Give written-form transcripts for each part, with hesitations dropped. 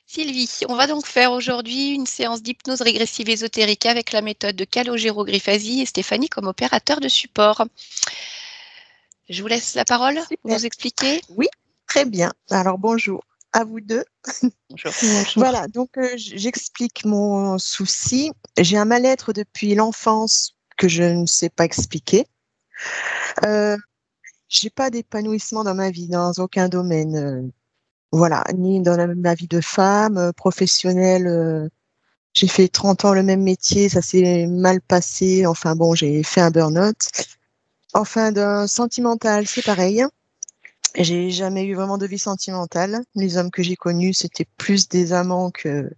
Sylvie, on va donc faire aujourd'hui une séance d'hypnose régressive ésotérique avec la méthode de Calogero-Griffasi et Stéphanie comme opérateur de support. Je vous laisse la parole pour Super. nous expliquer. Oui, très bien. Alors bonjour à vous deux. Bonjour. Bonjour. Voilà, donc j'explique mon souci. J'ai un mal-être depuis l'enfance que je ne sais pas expliquer. J'ai pas d'épanouissement dans ma vie, dans aucun domaine. Voilà, ni dans ma vie de femme, professionnelle. J'ai fait 30 ans le même métier, ça s'est mal passé. Enfin bon, j'ai fait un burn-out. Enfin, d'un sentimental, c'est pareil. J'ai jamais eu vraiment de vie sentimentale. Les hommes que j'ai connus, c'était plus des amants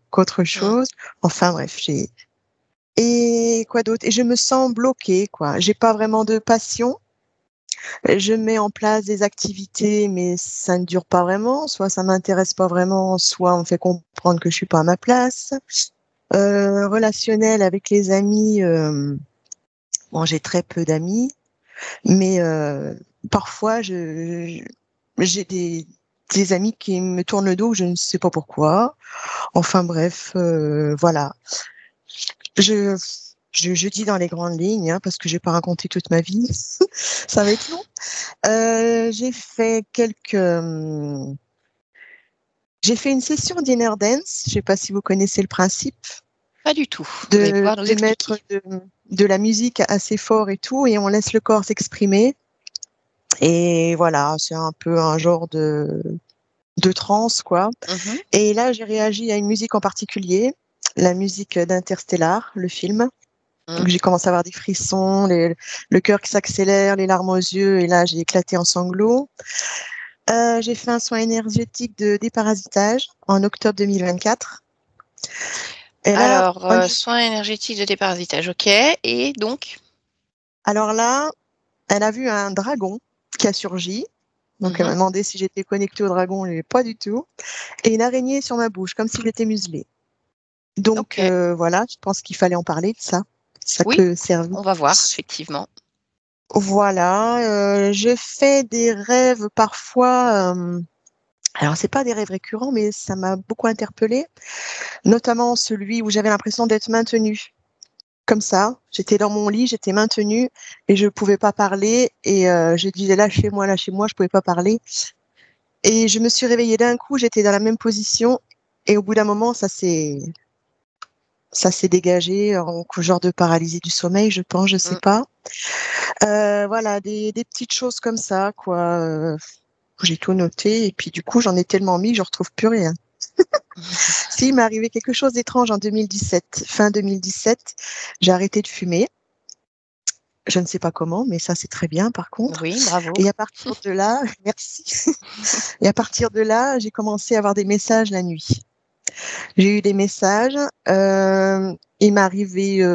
qu'autre chose. Enfin bref, et quoi d'autre? Et je me sens bloquée, quoi. J'ai pas vraiment de passion. Je mets en place des activités, mais ça ne dure pas vraiment. Soit ça m'intéresse pas vraiment, soit on me fait comprendre que je suis pas à ma place. Relationnel avec les amis, bon, j'ai très peu d'amis, mais parfois j'ai des amis qui me tournent le dos, je ne sais pas pourquoi. Enfin bref, voilà. Je, je dis dans les grandes lignes, hein, parce que je vais pas raconter toute ma vie. Ça va être long. J'ai fait une session d'inner dance. Je sais pas si vous connaissez le principe Pas du tout. Vous allez pouvoir nous de expliquer. mettre de la musique assez fort et tout, et on laisse le corps s'exprimer. Et voilà, c'est un peu un genre de trance, quoi. Mhm. Et là, j'ai réagi à une musique en particulier, la musique d'Interstellar, le film. Donc, j'ai commencé à avoir des frissons, le cœur qui s'accélère, les larmes aux yeux, et là, j'ai éclaté en sanglots. J'ai fait un soin énergétique de déparasitage en octobre 2024. Et là, Alors, soins énergétiques de déparasitage, ok. Et donc, alors là, elle a vu un dragon qui a surgi. Donc, elle m'a demandé si j'étais connectée au dragon, et pas du tout. Et une araignée sur ma bouche, comme si j'étais muselée. Donc, ok. voilà, je pense qu'il fallait en parler de ça. Ça Oui, peut servir. on va voir, effectivement. Voilà, je fais des rêves parfois. Alors, c'est pas des rêves récurrents, mais ça m'a beaucoup interpellée, notamment celui où j'avais l'impression d'être maintenue. Comme ça, j'étais dans mon lit, j'étais maintenue et je pouvais pas parler. Et je disais lâchez-moi, je pouvais pas parler. Et je me suis réveillée d'un coup, j'étais dans la même position. Et au bout d'un moment, ça s'est dégagé en genre de paralysie du sommeil, je pense, je sais pas. Voilà, des petites choses comme ça, quoi. J'ai tout noté et puis du coup, j'en ai tellement mis, je retrouve plus rien. Si, il m'est arrivé quelque chose d'étrange en 2017, fin 2017. J'ai arrêté de fumer. Je ne sais pas comment, mais ça, c'est très bien, par contre. Oui, bravo. Et à partir de là, merci. Et à partir de là, j'ai commencé à avoir des messages la nuit. J'ai eu des messages. Il m'est arrivé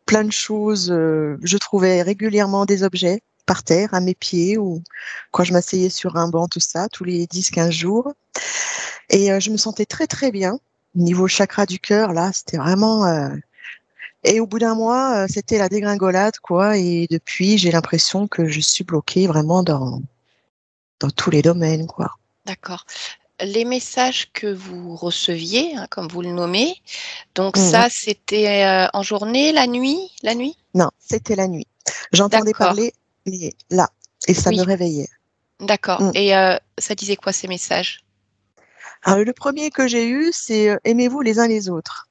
plein de choses. Je trouvais régulièrement des objets par terre, à mes pieds, ou quand je m'asseyais sur un banc, tout ça, tous les 10-15 jours. Et je me sentais très, très bien. Niveau chakra du cœur, là, c'était vraiment... Et au bout d'un mois, c'était la dégringolade, quoi. Et depuis, j'ai l'impression que je suis bloquée vraiment dans tous les domaines, quoi. D'accord. Les messages que vous receviez, hein, comme vous le nommez, donc Mhm. ça, c'était en journée, la nuit? La nuit? Non, c'était la nuit. J'entendais D'accord. parler, mais là, et ça Oui, me réveillait. d'accord. Mm. Et ça disait quoi ces messages? Alors, le premier que j'ai eu, c'est aimez-vous les uns les autres.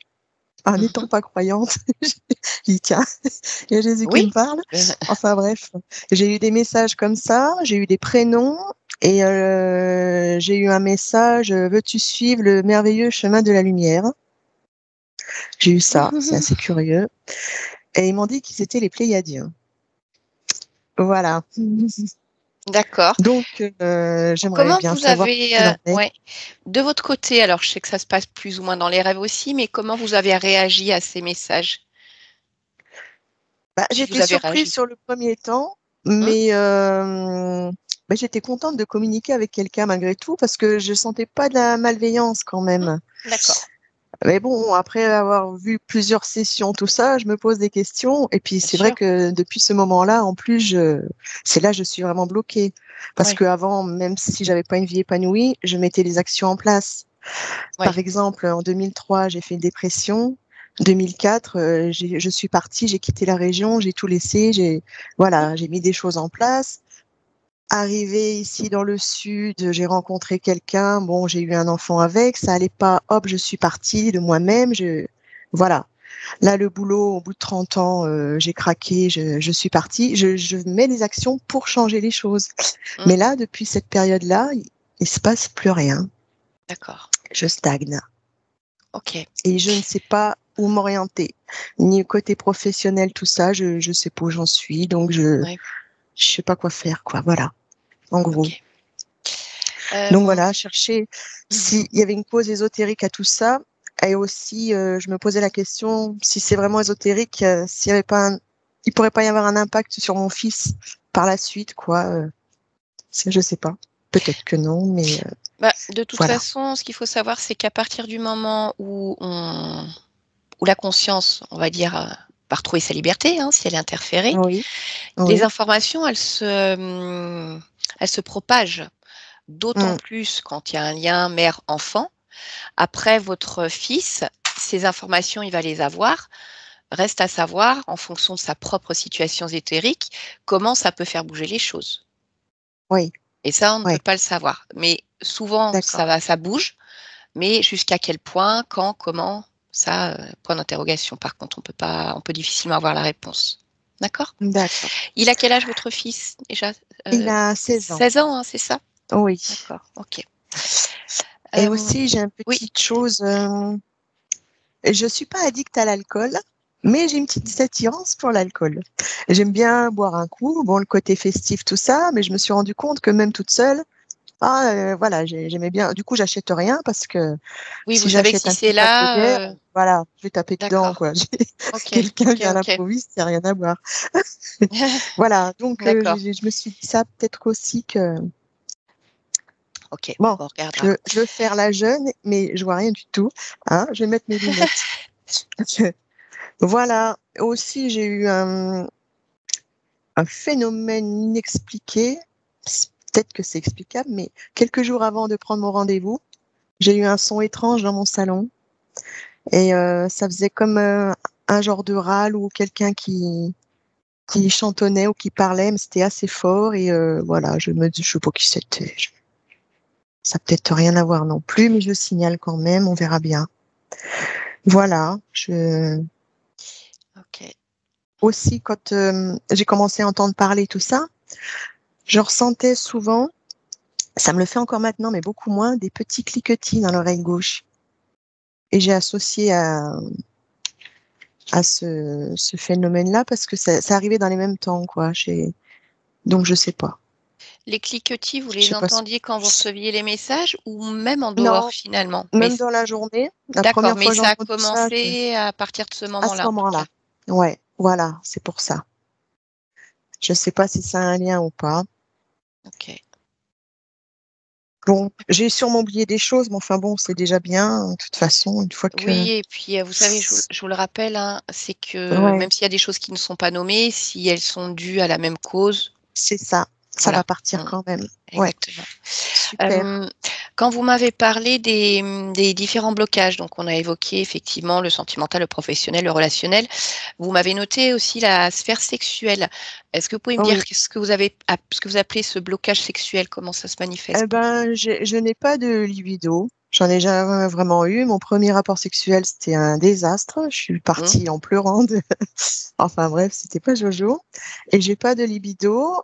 En Mhm. n'étant pas croyante, j'ai dit tiens, il y a Jésus qui Oui. me parle. Enfin bref, j'ai eu des messages comme ça, j'ai eu des prénoms et j'ai eu un message veux-tu suivre le merveilleux chemin de la lumière? J'ai eu ça, c'est assez curieux. Et ils m'ont dit qu'ils étaient les Pléiadiens. Voilà. D'accord. Donc, j'aimerais Comment bien vous savoir ce avez, qu'il en est. ouais, de votre côté, alors je sais que ça se passe plus ou moins dans les rêves aussi, mais comment vous avez réagi à ces messages? Bah, Si vous j'étais avez surprise réagi. sur le premier temps, Hein. mais bah, j'étais contente de communiquer avec quelqu'un malgré tout parce que je sentais pas de la malveillance quand Hein. même. D'accord, Mais bon, après avoir vu plusieurs sessions, tout ça, je me pose des questions. Et puis bien c'est vrai sûr. que depuis ce moment-là, en plus, c'est là que je suis vraiment bloquée. Parce Oui. qu'avant, même si j'avais pas une vie épanouie, je mettais des actions en place. Ouais. Par exemple, en 2003, j'ai fait une dépression. 2004, je suis partie, j'ai quitté la région, j'ai tout laissé, voilà, j'ai mis des choses en place. Arrivée ici dans le sud, j'ai rencontré quelqu'un, bon, j'ai eu un enfant avec, ça allait pas, hop, je suis partie de moi-même, voilà. Là, le boulot, au bout de 30 ans, j'ai craqué, je suis partie. Je mets des actions pour changer les choses. Mm. Mais là, depuis cette période-là, il se passe plus rien. D'accord. Je stagne. Ok. Et je ne sais pas où m'orienter. Ni côté professionnel, tout ça, je sais pas où j'en suis. Donc, Ouais. je sais pas quoi faire, quoi. Voilà. En gros. Ok. Donc, Euh, voilà, chercher s'il y avait une cause ésotérique à tout ça. Et aussi, je me posais la question si c'est vraiment ésotérique, s'il y avait pas il pourrait pas y avoir un impact sur mon fils par la suite, quoi. Je sais pas. Peut-être que non, mais Bah, de toute voilà. façon, ce qu'il faut savoir, c'est qu'à partir du moment où la conscience, on va dire, va retrouver sa liberté, hein, si elle est interférée, Oui, les oui. informations, elles se propagent, d'autant Mm, plus quand il y a un lien mère-enfant. Après, votre fils, ces informations, il va les avoir. Reste à savoir, en fonction de sa propre situation éthérique, comment ça peut faire bouger les choses. oui, Et ça, on ne peut oui. pas le savoir. Mais souvent, D'accord. ça bouge. Mais jusqu'à quel point, quand, comment, ça, point d'interrogation. Par contre, on peut difficilement avoir la réponse. D'accord? D'accord. Il a quel âge votre fils déjà? Il a 16 ans. 16 ans, hein, c'est ça? Oui. D'accord, ok. Et Euh, aussi, j'ai une oui, petite chose. Je suis pas addict à l'alcool, mais j'ai une petite attirance pour l'alcool. J'aime bien boire un coup. Bon, le côté festif, tout ça, mais je me suis rendu compte que même toute seule, voilà, j'aimais bien. Du coup, j'achète rien parce que oui, vous si savez que j'achète si un c'est petit pack de bière, là, voilà, je vais taper dedans, d'accord. quoi. Ok, Quelqu'un ok, vient à ok. l'improviste, il n'y a rien à boire. Voilà, donc D'accord, je me suis dit ça peut-être aussi que ok, bon, on regardera. je veux faire la jeune, mais je vois rien du tout. Hein, je vais mettre mes lunettes. Voilà. Aussi, j'ai eu un phénomène inexpliqué. Peut-être que c'est explicable, mais quelques jours avant de prendre mon rendez-vous, j'ai eu un son étrange dans mon salon et ça faisait comme un genre de râle ou quelqu'un qui chantonnait ou qui parlait, mais c'était assez fort et voilà, je me dis, je sais pas qui c'était. Ça n'a peut-être rien à voir non plus, mais je le signale quand même, on verra bien. Voilà, Ok. aussi quand j'ai commencé à entendre parler tout ça, je ressentais souvent, ça me le fait encore maintenant, mais beaucoup moins, des petits cliquetis dans l'oreille gauche. Et j'ai associé à ce phénomène-là parce que ça arrivait dans les mêmes temps, quoi. Donc je sais pas. Les cliquetis, vous Je les sais pas. entendiez quand vous receviez les messages ou même en dehors Non, finalement? Mais même dans la journée, la d'accord, première mais fois que ça a j'entends tout ça, commencé à partir de ce à ce moment-là en tout cas. moment-là. Ouais, voilà, c'est pour ça. Je sais pas si ça a un lien ou pas. Ok. Bon, j'ai sûrement oublié des choses, mais enfin bon, c'est déjà bien, de toute façon, une fois que... Oui, et puis vous savez, je vous le rappelle, hein, c'est que Ouais, même s'il y a des choses qui ne sont pas nommées, si elles sont dues à la même cause, c'est ça. Ça va voilà. partir Mm, quand même. Ouais, exactement. super. Euh, Quand vous m'avez parlé des différents blocages, donc on a évoqué effectivement le sentimental, le professionnel, le relationnel, vous m'avez noté aussi la sphère sexuelle. Est-ce que vous pouvez me dire Oui. ce que vous appelez ce blocage sexuel, comment ça se Eh manifeste pour vous? ben, je n'ai pas de libido. J'en ai jamais vraiment eu. Mon premier rapport sexuel, c'était un désastre. Je suis Hmm. partie en pleurant. Enfin bref, c'était pas Jojo. Et j'ai pas de libido.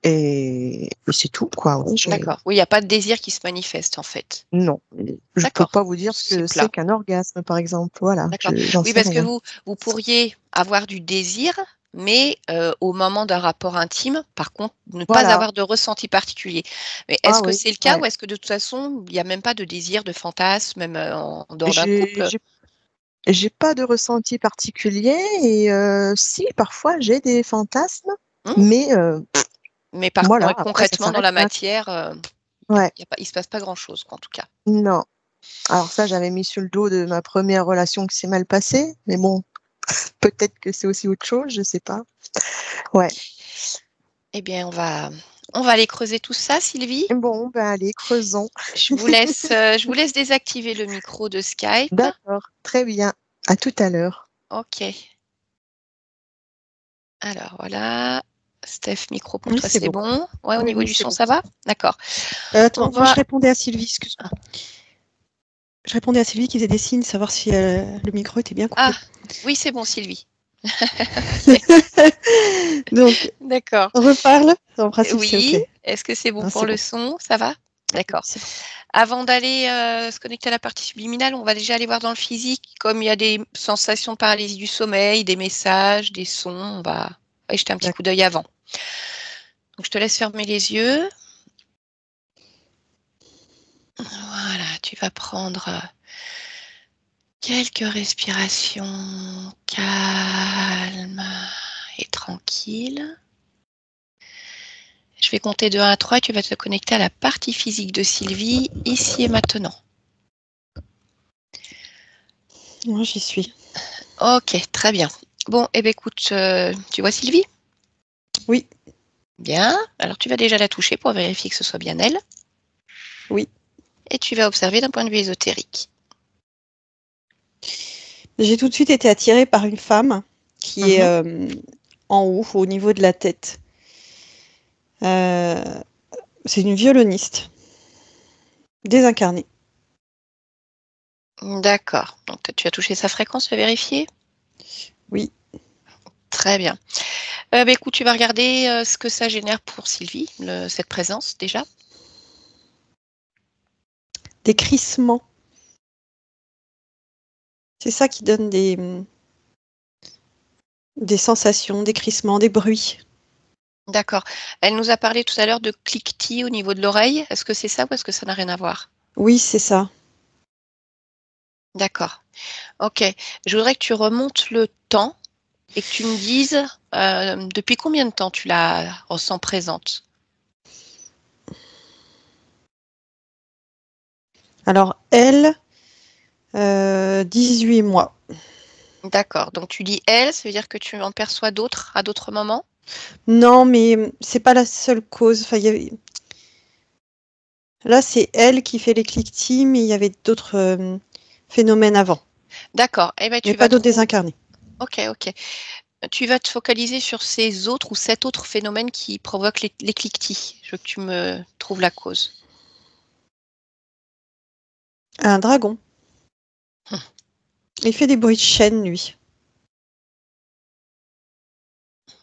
Et c'est tout, quoi. Ouais, D'accord. Oui, il n'y a pas de désir qui se manifeste en fait. non. Je peux D'accord. pas vous dire ce C'est que c'est plat. qu'un orgasme, par exemple. Voilà. D'accord. J'en Oui, sais parce que rien. vous pourriez avoir du désir, mais au moment d'un rapport intime, par contre, ne pas Voilà. avoir de ressenti particulier. Mais Ah est-ce que oui, c'est le cas ouais. ou est-ce que de toute façon, il n'y a même pas de désir, de fantasme, même en dehors d'un J'ai, couple? j'ai J'ai pas de ressenti particulier et si parfois j'ai des fantasmes, Hmm. mais Mais voilà, après ça concrètement, dans s'arrête la là. matière, Ouais, il se passe pas grand-chose, quoi, en tout cas. non. Alors ça, j'avais mis sur le dos de ma première relation qui s'est mal passée, mais bon, peut-être que c'est aussi autre chose, je sais pas. Ouais, Eh bien, On va aller creuser tout ça, Sylvie. Bon, ben allez, creusons. Je vous laisse désactiver le micro de Skype. D'accord, très bien. À tout à l'heure. Ok. Alors voilà. Steph, micro pour Oui, toi, c'est c'est bon. Ouais, au Oui, niveau oui, du c'est son, bon. ça va? D'accord. Attends, On moi va- je répondais à Sylvie, excuse-moi. Je répondais à Sylvie qui faisait des signes, savoir si le micro était bien coupé. Ah, oui, c'est bon, Sylvie. Donc, D'accord. on reparle. En principe, c'est Oui. OK. Est-ce que c'est bon Non, pour c'est le bon. son? Ça va? D'accord. C'est bon. Avant d'aller se connecter à la partie subliminale, on va déjà aller voir dans le physique, comme il y a des sensations de paralysie du sommeil, des messages, des sons, on va aller jeter un petit coup d'œil avant. Donc je te laisse fermer les yeux. Voilà, tu vas prendre quelques respirations calmes et tranquilles. Je vais compter de 1 à 3 et tu vas te connecter à la partie physique de Sylvie, ici et maintenant. Moi, j'y suis. Ok, très bien. Bon, eh bien écoute, tu vois Sylvie? Oui. Bien. Alors tu vas déjà la toucher pour vérifier que ce soit bien elle. Oui. Et tu vas observer d'un point de vue ésotérique. J'ai tout de suite été attirée par une femme qui est en haut, au niveau de la tête. C'est une violoniste. Désincarnée. D'accord. Donc tu as touché sa fréquence, tu as vérifié? Oui. Très bien. Écoute, tu vas regarder ce que ça génère pour Sylvie, cette présence déjà. Des crissements. C'est ça qui donne des sensations, des crissements, des bruits. D'accord. Elle nous a parlé tout à l'heure de cliquetis au niveau de l'oreille. Est-ce que c'est ça ou est-ce que ça n'a rien à voir? Oui, c'est ça. D'accord. Ok. Je voudrais que tu remontes le temps et que tu me dises depuis combien de temps tu la ressens présente? Alors, elle, 18 mois. D'accord. Donc tu dis elle, ça veut dire que tu en perçois d'autres à d'autres moments? Non, mais c'est pas la seule cause. Enfin, là, c'est elle qui fait les cliquetis, mais il y avait d'autres phénomènes avant. D'accord. Eh ben, Mais pas d'autres désincarnés. Ok, ok. Tu vas te focaliser sur ces autres ou cet autre phénomène qui provoque les cliquetis. Je veux que tu me trouves la cause. Un dragon. Il fait des bruits de chaîne, lui.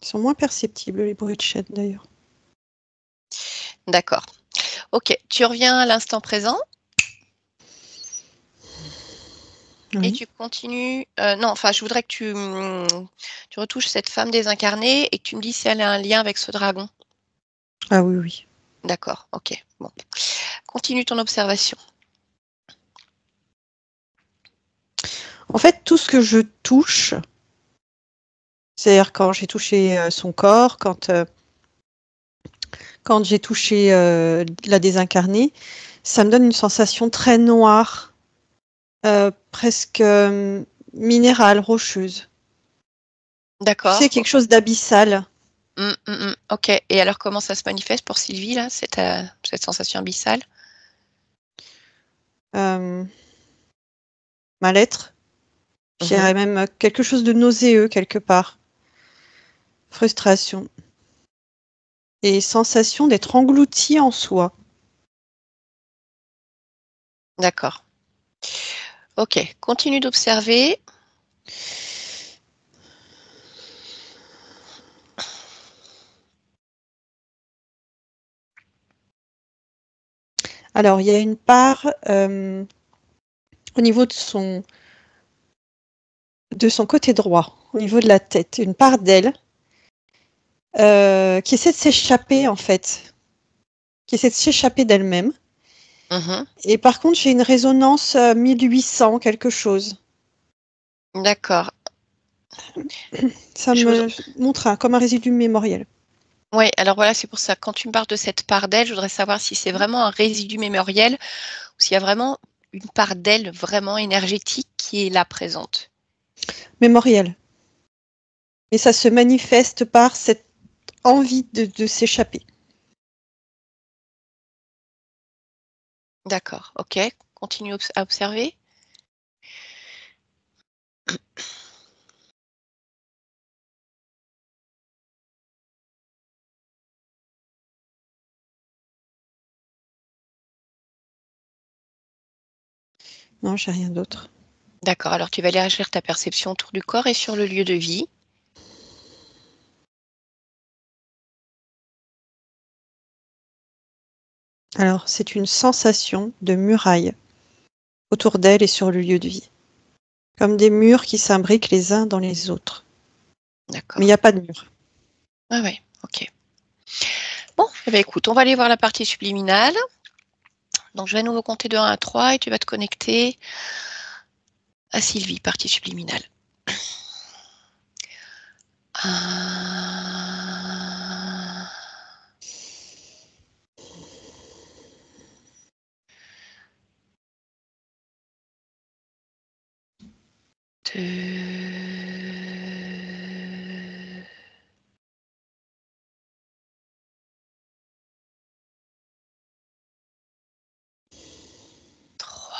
Ils sont moins perceptibles, les bruits de chaîne, d'ailleurs. D'accord. Ok, tu reviens à l'instant présent. Oui. Et tu continues. Non, enfin, je voudrais que tu retouches cette femme désincarnée et que tu me dis si elle a un lien avec ce dragon. Ah oui, oui. D'accord, ok. Bon. Continue ton observation. En fait, tout ce que je touche, c'est-à-dire quand j'ai touché son corps, quand j'ai touché la désincarnée, ça me donne une sensation très noire, presque minérale, rocheuse. D'accord. C'est quelque chose d'abyssal. Ok. Et alors, comment ça se manifeste pour Sylvie, là, cette sensation abyssale? Mal-être. Je dirais même quelque chose de nauséeux quelque part. Frustration. Et sensation d'être englouti en soi. D'accord. Ok, continue d'observer. Alors, il y a une part au niveau de son côté droit, au niveau de la tête, une part d'elle qui essaie de s'échapper en fait, qui essaie de s'échapper d'elle-même. Et par contre, j'ai une résonance 1800 quelque chose. D'accord. Ça me montre comme un résidu mémoriel. Oui, alors voilà, c'est pour ça. Quand tu me parles de cette part d'elle, je voudrais savoir si c'est vraiment un résidu mémoriel ou s'il y a vraiment une part d'elle vraiment énergétique qui est là présente. Mémoriel. Et ça se manifeste par cette envie de s'échapper. D'accord, ok. Continue à observer. Non, j'ai rien d'autre. D'accord, alors tu vas élargir ta perception autour du corps et sur le lieu de vie. Alors, c'est une sensation de muraille autour d'elle et sur le lieu de vie. Comme des murs qui s'imbriquent les uns dans les autres. D'accord. Mais il n'y a pas de mur. Ah ouais, ok. Bon, eh bien, écoute, on va aller voir la partie subliminale. Donc, je vais à nouveau compter de 1 à 3 et tu vas te connecter à Sylvie, partie subliminale. 1, 2, 3.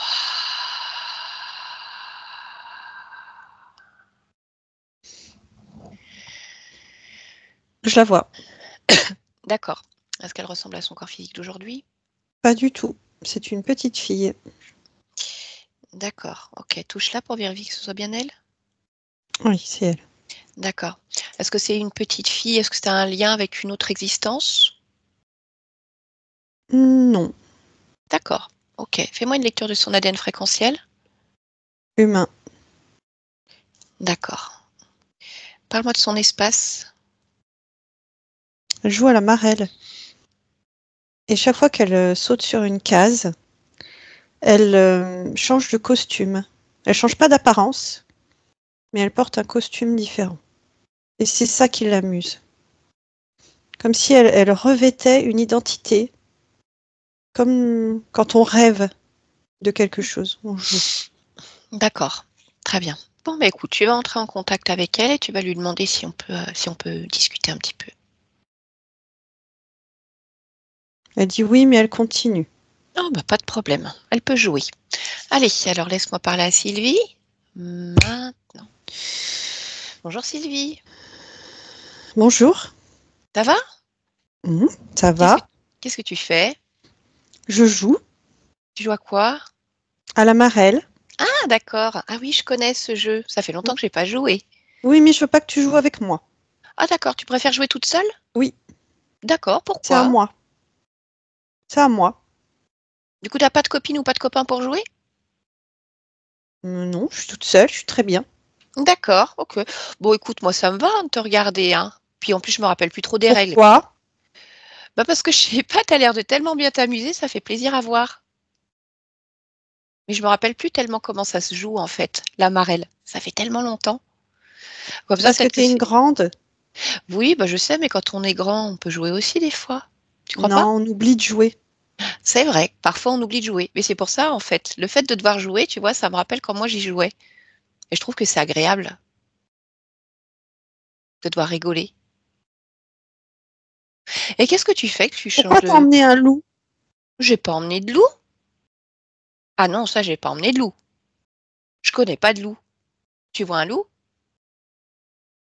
Je la vois. D'accord. Est-ce qu'elle ressemble à son corps physique d'aujourd'hui? Pas du tout. C'est une petite fille. D'accord. Ok, touche-la pour vérifier que ce soit bien elle. Oui, c'est elle. D'accord. Est-ce que c'est une petite fille? Est-ce que c'est un lien avec une autre existence? Non. D'accord. Ok. Fais-moi une lecture de son ADN fréquentiel. Humain. D'accord. Parle-moi de son espace. Elle joue à la marelle. Et chaque fois qu'elle saute sur une case, elle change de costume. Elle change pas d'apparence, mais elle porte un costume différent. Et c'est ça qui l'amuse. Comme si elle revêtait une identité, comme quand on rêve de quelque chose. On joue. D'accord. Très bien. Bon, bah écoute, tu vas entrer en contact avec elle et tu vas lui demander si on peut discuter un petit peu. Elle dit oui, mais elle continue. Oh, bah pas de problème. Elle peut jouer. Allez, alors laisse-moi parler à Sylvie. Maintenant. Bonjour Sylvie. Bonjour. Ça va? Ça Qu'est-ce que, va? qu'est-ce que tu fais? Je joue Tu joues à quoi? à la marelle. Ah, d'accord. Ah oui, je connais ce jeu. Ça fait longtemps que j'ai pas joué. Oui, mais je veux pas que tu joues avec moi. Ah, d'accord. Tu préfères jouer toute seule? Oui, D'accord. c'est à Pourquoi? moi. C'est à moi. Du coup, t'as pas de copine ou pas de copain pour jouer? Non, je suis toute seule, je suis très bien. D'accord. Ok. Bon, écoute, moi, ça me va hein, de te regarder, hein. Puis en plus, je me rappelle plus trop des règles. Pourquoi? Bah parce que je sais pas, t'as l'air de tellement bien t'amuser, ça fait plaisir à voir. Mais je me rappelle plus tellement comment ça se joue en fait, la marelle. Ça fait tellement longtemps. Comme ça, Parce que peut-être tu que es une c'est. grande. Oui, bah je sais, mais quand on est grand, on peut jouer aussi des fois. Tu crois pas? Non, on oublie de jouer. C'est vrai, parfois on oublie de jouer. Mais c'est pour ça, en fait. Le fait de devoir jouer, tu vois, ça me rappelle quand moi j'y jouais. Et je trouve que c'est agréable de devoir rigoler. Et qu'est-ce que tu fais que tu changes Pourquoi t'as de. emmené un loup? J'ai pas emmené de loup? Ah non, ça, j'ai pas emmené de loup. Je connais pas de loup. Tu vois un loup?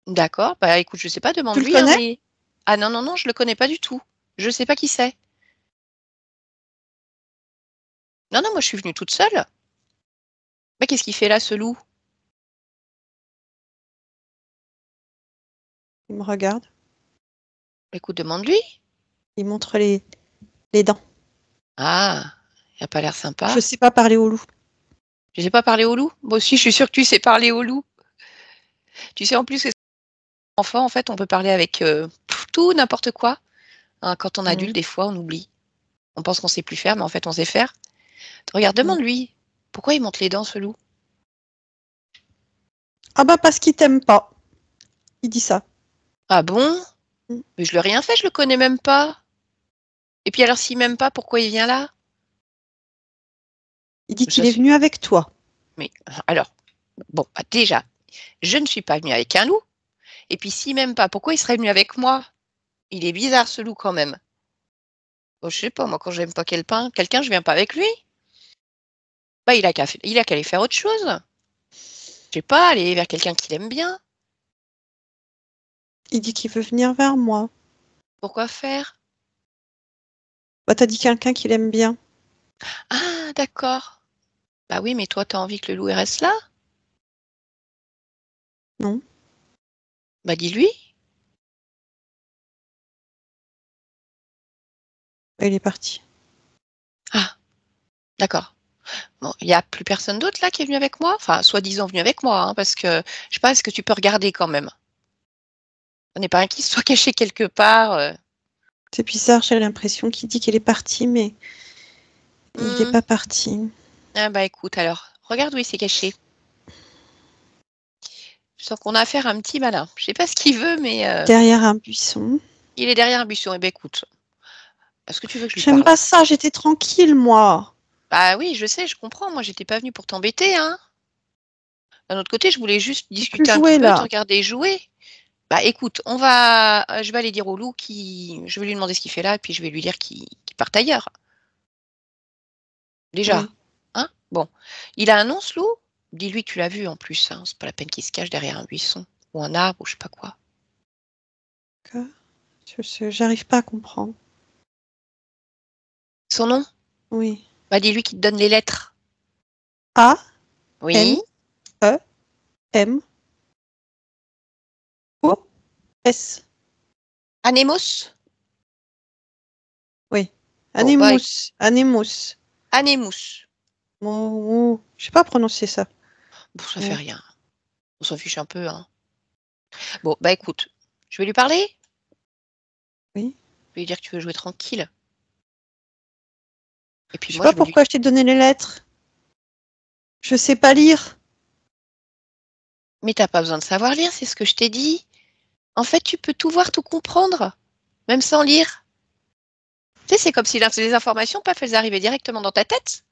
D'accord, bah écoute, je sais pas, Tu le demande-lui, hein, connais? mais. Ah non, non, non, je le connais pas du tout. Je sais pas qui c'est. Non, non, moi je suis venue toute seule. Mais qu'est-ce qu'il fait là, ce loup? Il me regarde. Écoute, demande-lui. Il montre les dents. Ah, il a pas l'air Je sympa. sais pas parler au loup. Tu sais pas parler au loup? Moi aussi, je suis sûre que tu sais parler au loup. Tu sais, en plus, les enfants, en fait, on peut parler avec tout, n'importe quoi. Hein, quand on est Mm. adulte, des fois, on oublie. On pense qu'on sait plus faire, mais en fait, on sait faire. Regarde, Mm. demande-lui. Pourquoi il monte les dents, ce loup? Ah bah parce qu'il t'aime pas. Il dit ça. Ah bon? Mm. Mais je lui ai rien fait, je le connais même pas. Et puis alors, s'il m'aime pas, pourquoi il vient là? Il dit Ça, qu'il est c'est. venu avec toi. Mais alors, bon, bah, déjà, je ne suis pas venue avec un loup. Et puis, s'il m'aime pas, pourquoi il serait venu avec moi? Il est bizarre, ce loup, quand même. Oh, je sais pas, moi, quand j'aime pas quelqu'un, je viens pas avec lui. Bah, il a qu'à aller faire autre chose. Je sais pas, aller vers quelqu'un qu'il aime bien. Il dit qu'il veut venir vers moi. Pourquoi faire? Bah, t'as dit quelqu'un qu'il aime bien. Ah, d'accord. Bah oui, mais toi, t'as envie que le loup il reste là? Non. Bah dis-lui. Bah, il est parti. Ah, d'accord. Bon, il n'y a plus personne d'autre là qui est venu avec moi? Enfin, soi-disant venu avec moi, hein, parce que je sais pas, est-ce que tu peux regarder quand même? On n'est pas un qui soit caché quelque part. C'est bizarre, j'ai l'impression qu'il dit qu'il est parti, mais il n'est Hmm. pas parti. Ah bah écoute, alors, regarde où il s'est caché. Je sens qu'on a affaire à un petit malin. Je sais pas ce qu'il veut, mais Derrière un buisson. il est derrière un buisson. Eh ben écoute, est-ce que tu veux que je lui J'aime parle? pas ça, j'étais tranquille, moi. Bah oui, je sais, je comprends. Moi, j'étais pas venue pour t'embêter, hein. D'un autre côté, je voulais juste Je peux plus discuter un petit jouer, peu, te là. regarder jouer. Bah écoute, je vais aller dire au loup je vais lui demander ce qu'il fait là, et puis je vais lui dire qu'il parte ailleurs. Déjà, Oui. hein? Bon, il a un nom, ce loup? Dis-lui que tu l'as vu en plus, hein. C'est pas la peine qu'il se cache derrière un buisson ou un arbre ou je sais pas quoi. J'arrive pas à comprendre. Son nom? Oui. Bah dis-lui qu'il te donne les lettres. A, N, Oui. E, M, O, S. Anémos? Oui. Bon, bah Anémos. Anémos. Anémous. Je sais pas prononcer ça. Bon, ça fait Mm. rien. On s'en fiche un peu, hein. Bon, bah écoute, je vais lui parler. Oui. Je vais lui dire que tu veux jouer tranquille. Et puis Je sais moi, pas je vais lui... pourquoi je t'ai donné les lettres. Je sais pas lire. Mais t'as pas besoin de savoir lire, c'est ce que je t'ai dit. En fait, tu peux tout voir, tout comprendre, même sans lire. Tu sais, c'est comme si les informations, paf, elles arrivaient directement dans ta tête.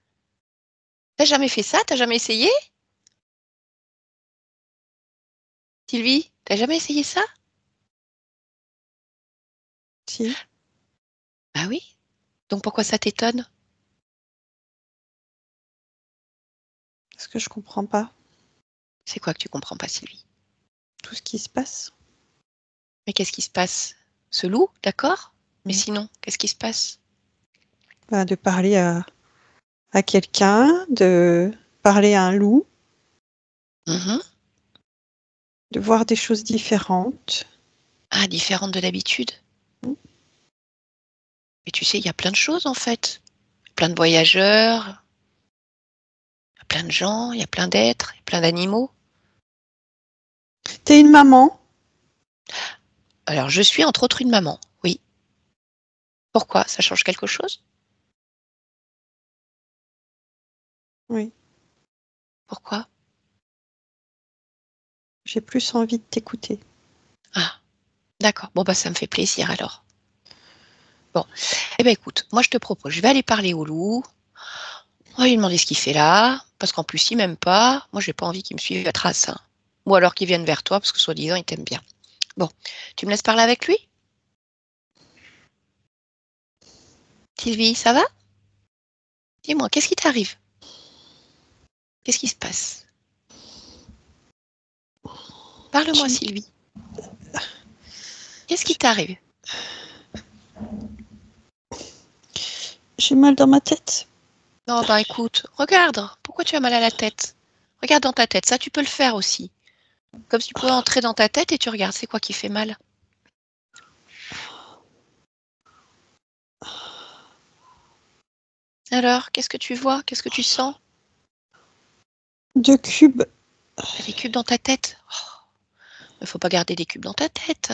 T'as jamais fait ça? T'as jamais essayé? Sylvie, t'as jamais essayé ça? Si. Bah oui. Donc pourquoi ça t'étonne? Parce que je comprends pas C'est quoi que tu comprends pas, Sylvie? tout ce qui se passe. Mais qu'est-ce qui se passe? Ce loup, d'accord? Mais Mm. sinon, qu'est-ce qui se passe? Bah, de parler à quelqu'un, de parler à un loup, Mhm. de voir des choses différentes. Ah, différente de d'habitude. Mm. Et tu sais, il y a plein de choses en fait. Plein de voyageurs, il y a plein de gens, il y a plein d'êtres, il y a plein d'animaux. T'es une maman? Alors, je suis entre autres une maman, oui. Pourquoi? Ça change quelque chose? Oui. Pourquoi? J'ai plus envie de t'écouter. Ah, d'accord. Bon, bah, ça me fait plaisir alors. Bon, eh ben écoute, moi je te propose, je vais aller parler au loup. On va lui demander ce qu'il fait là, parce qu'en plus, il m'aime pas. Moi, j'ai pas envie qu'il me suive à trace, hein. Ou alors qu'il vienne vers toi, parce que soi-disant, il t'aime bien. Bon, tu me laisses parler avec lui? Sylvie, ça va? Dis-moi, qu'est-ce qui t'arrive? Qu'est-ce qui se passe? Parle-moi, J'ai Sylvie. Qu'est-ce qui t'arrive? j'ai mal dans ma tête. Non, bah écoute, regarde, pourquoi tu as mal à la tête? Regarde dans ta tête, ça tu peux le faire aussi. Comme si tu pouvais entrer dans ta tête et tu regardes, c'est quoi qui fait mal? Alors, qu'est-ce que tu vois? Qu'est-ce que tu sens? 2 cubes. T'as des cubes dans ta tête? Oh, il ne faut pas garder des cubes dans ta tête.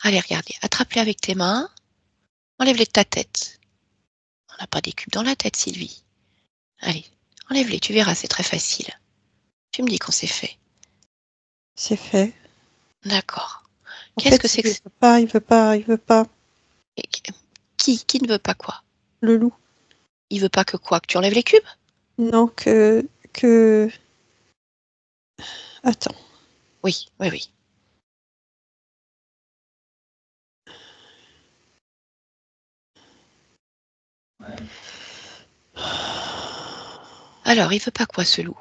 Allez, regardez, attrape-les avec tes mains, enlève-les de ta tête. On n'a pas des cubes dans la tête, Sylvie. Allez, enlève-les, tu verras, c'est très facile. Tu me dis quand c'est fait. C'est fait. D'accord. En Qu'est-ce que fait, c'est que... il veut pas. Qui ne veut pas quoi? Le loup. Il veut pas que quoi? Que tu enlèves les cubes? Non, que... Attends. Oui, oui, oui. Alors, il veut pas quoi, ce loup?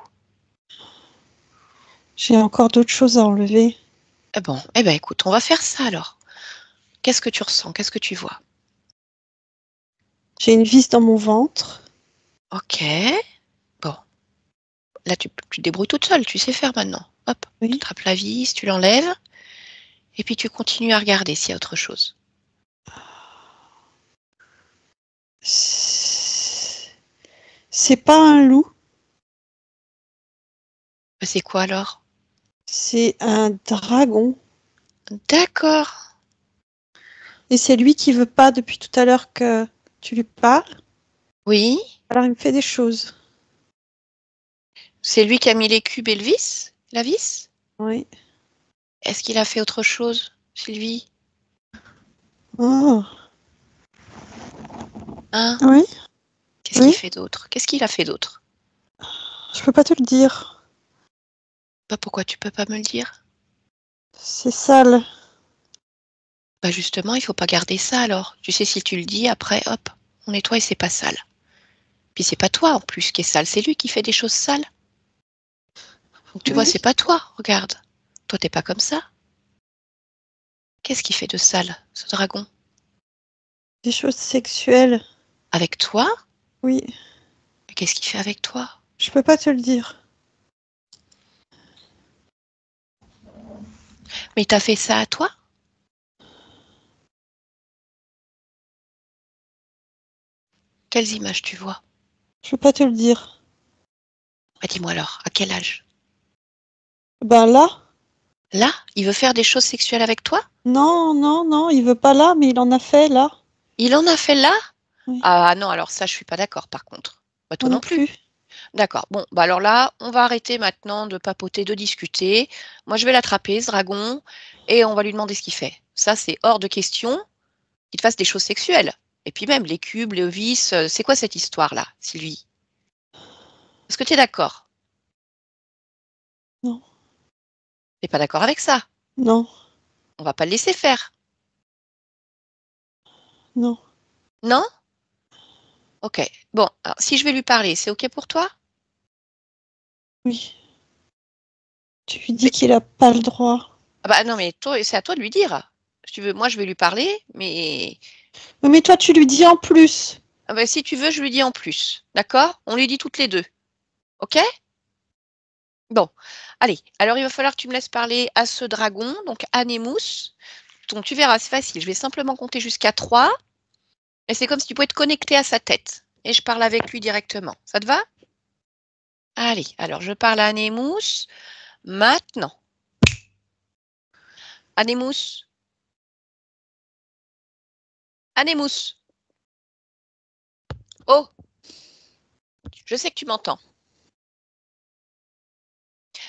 J'ai encore d'autres choses à enlever. Bon, eh ben écoute, on va faire ça alors. Qu'est-ce que tu ressens? Qu'est-ce que tu vois? J'ai une vis dans mon ventre. Ok. Bon. Là, tu te débrouilles toute seule, tu sais faire maintenant. Hop, tu Oui. attrapes la vis, tu l'enlèves. Et puis tu continues à regarder s'il y a autre chose. C'est pas un loup, C'est quoi alors? c'est un dragon. D'accord. Et c'est lui qui veut pas depuis tout à l'heure que tu lui parles. Oui. Alors il me fait des choses. C'est lui qui a mis les cubes et le vis? La vis? Oui. Est-ce qu'il a fait autre chose, Sylvie? Oh. Hein? Oui. Qu'est-ce Oui. qu'il fait d'autre? Qu'est-ce qu'il a fait d'autre? Je peux pas te le dire. Bah pourquoi tu peux pas me le dire? C'est sale. Bah justement, il faut pas garder ça alors. Tu sais, si tu le dis, après, hop, on nettoie et c'est pas sale. Puis c'est pas toi en plus qui est sale, c'est lui qui fait des choses sales. Donc tu vois, Oui. c'est pas toi, regarde. Toi, t'es pas comme ça. Qu'est-ce qu'il fait de sale, ce dragon? Des choses sexuelles. Avec toi? Oui. Mais qu'est-ce qu'il fait avec toi? Je peux pas te le dire. Mais il t'a fait ça à toi? Quelles images tu vois? Je peux pas te le dire. Bah dis-moi alors, à quel âge? Ben là? Là, il veut faire des choses sexuelles avec toi? Non, non, non, il veut pas là, mais il en a fait là. Il en a fait là? Oui. Ah non, alors ça, je suis pas d'accord par contre. Bah toi Moi non non plus. plus. D'accord. Bon, bah alors là, on va arrêter maintenant de papoter, de discuter. Moi, je vais l'attraper, ce dragon, et on va lui demander ce qu'il fait. Ça, c'est hors de question qu'il te fasse des choses sexuelles. Et puis même, les cubes, les vis, c'est quoi cette histoire-là, Sylvie? Est-ce que tu es d'accord? Non, T'es pas d'accord avec ça? non, On va pas le laisser faire. non. Non? Ok. Bon, alors si je vais lui parler, c'est ok pour toi? Oui. Tu lui dis qu'il a pas le droit. Ah bah non, mais toi, c'est à toi de lui dire. Si tu veux, moi, je vais lui parler, mais Oui, mais toi, tu lui dis en plus. ah bah, si tu veux, je lui dis en plus. D'accord? On lui dit toutes les deux. Ok? Bon, allez. Alors, il va falloir que tu me laisses parler à ce dragon, donc Anémous. Donc, tu verras, c'est facile. Je vais simplement compter jusqu'à 3. Et c'est comme si tu pouvais te connecter à sa tête. Et je parle avec lui directement. Ça te va? Allez, alors je parle à Anémous maintenant. Anémous. Anémous. Oh, je sais que tu m'entends.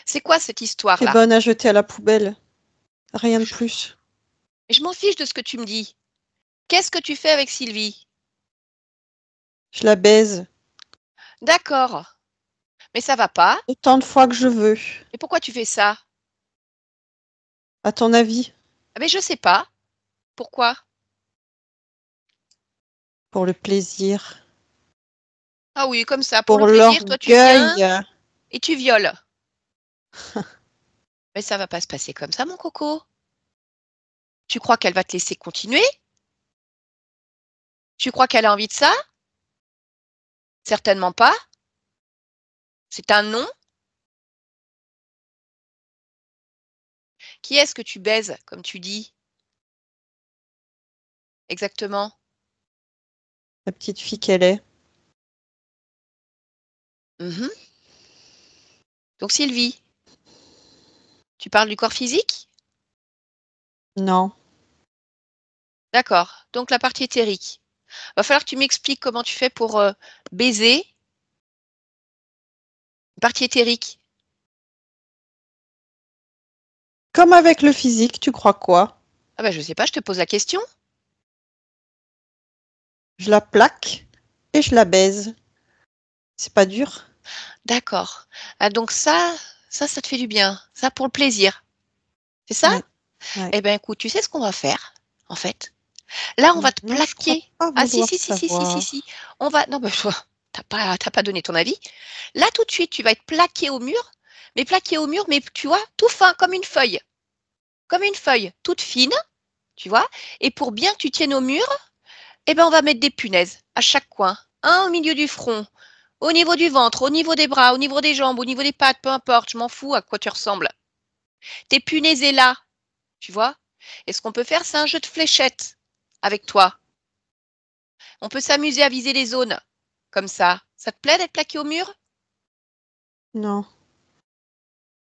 C'est quoi cette T'es histoire-là? bonne à jeter à la poubelle. Rien de plus. Je m'en fiche de ce que tu me dis. Qu'est-ce que tu fais avec Sylvie? Je la baise D'accord. Mais ça va pas. autant de fois que je veux. Et pourquoi tu fais ça? À ton avis, Ah ben, je sais pas. Pourquoi? pour le plaisir, Ah oui, comme ça, pour le pour plaisir, toi tu viens l'orgueil. et tu violes. Mais ça va pas se passer comme ça, mon coco. Tu crois qu'elle va te laisser continuer? Tu crois qu'elle a envie de ça? Certainement pas. C'est un non. Qui est-ce que tu baises, comme tu dis? Exactement. La petite fille qu'elle est. Mhm. Donc Sylvie, tu parles du corps physique? Non. D'accord. Donc la partie éthérique. Va falloir que tu m'expliques comment tu fais pour baiser une partie éthérique. Comme avec le physique, tu crois quoi? Ah ben je sais pas, je te pose la question. Je la plaque et je la baise. C'est pas dur? D'accord. Ah, donc ça te fait du bien. Ça pour le plaisir. C'est ça? Ouais, ouais. Eh bien, écoute, tu sais ce qu'on va faire, en fait? Là, on va te Non, je crois plaquer. pas Ah si, vouloir si, si, si, si, si, savoir. si. On va. Non, mais tu t'as pas donné ton avis. Là, tout de suite, tu vas être plaqué au mur, mais tu vois, tout fin, comme une feuille, toute fine, tu vois. Et pour bien que tu tiennes au mur, eh ben, on va mettre des punaises à chaque coin. Un au milieu du front, au niveau du ventre, au niveau des bras, au niveau des jambes, au niveau des pattes, peu importe, je m'en fous à quoi tu ressembles. T'es punaisé là, tu vois. Et ce qu'on peut faire, c'est un jeu de fléchettes avec toi. On peut s'amuser à viser les zones comme ça. Ça te plaît d'être plaqué au mur? Non,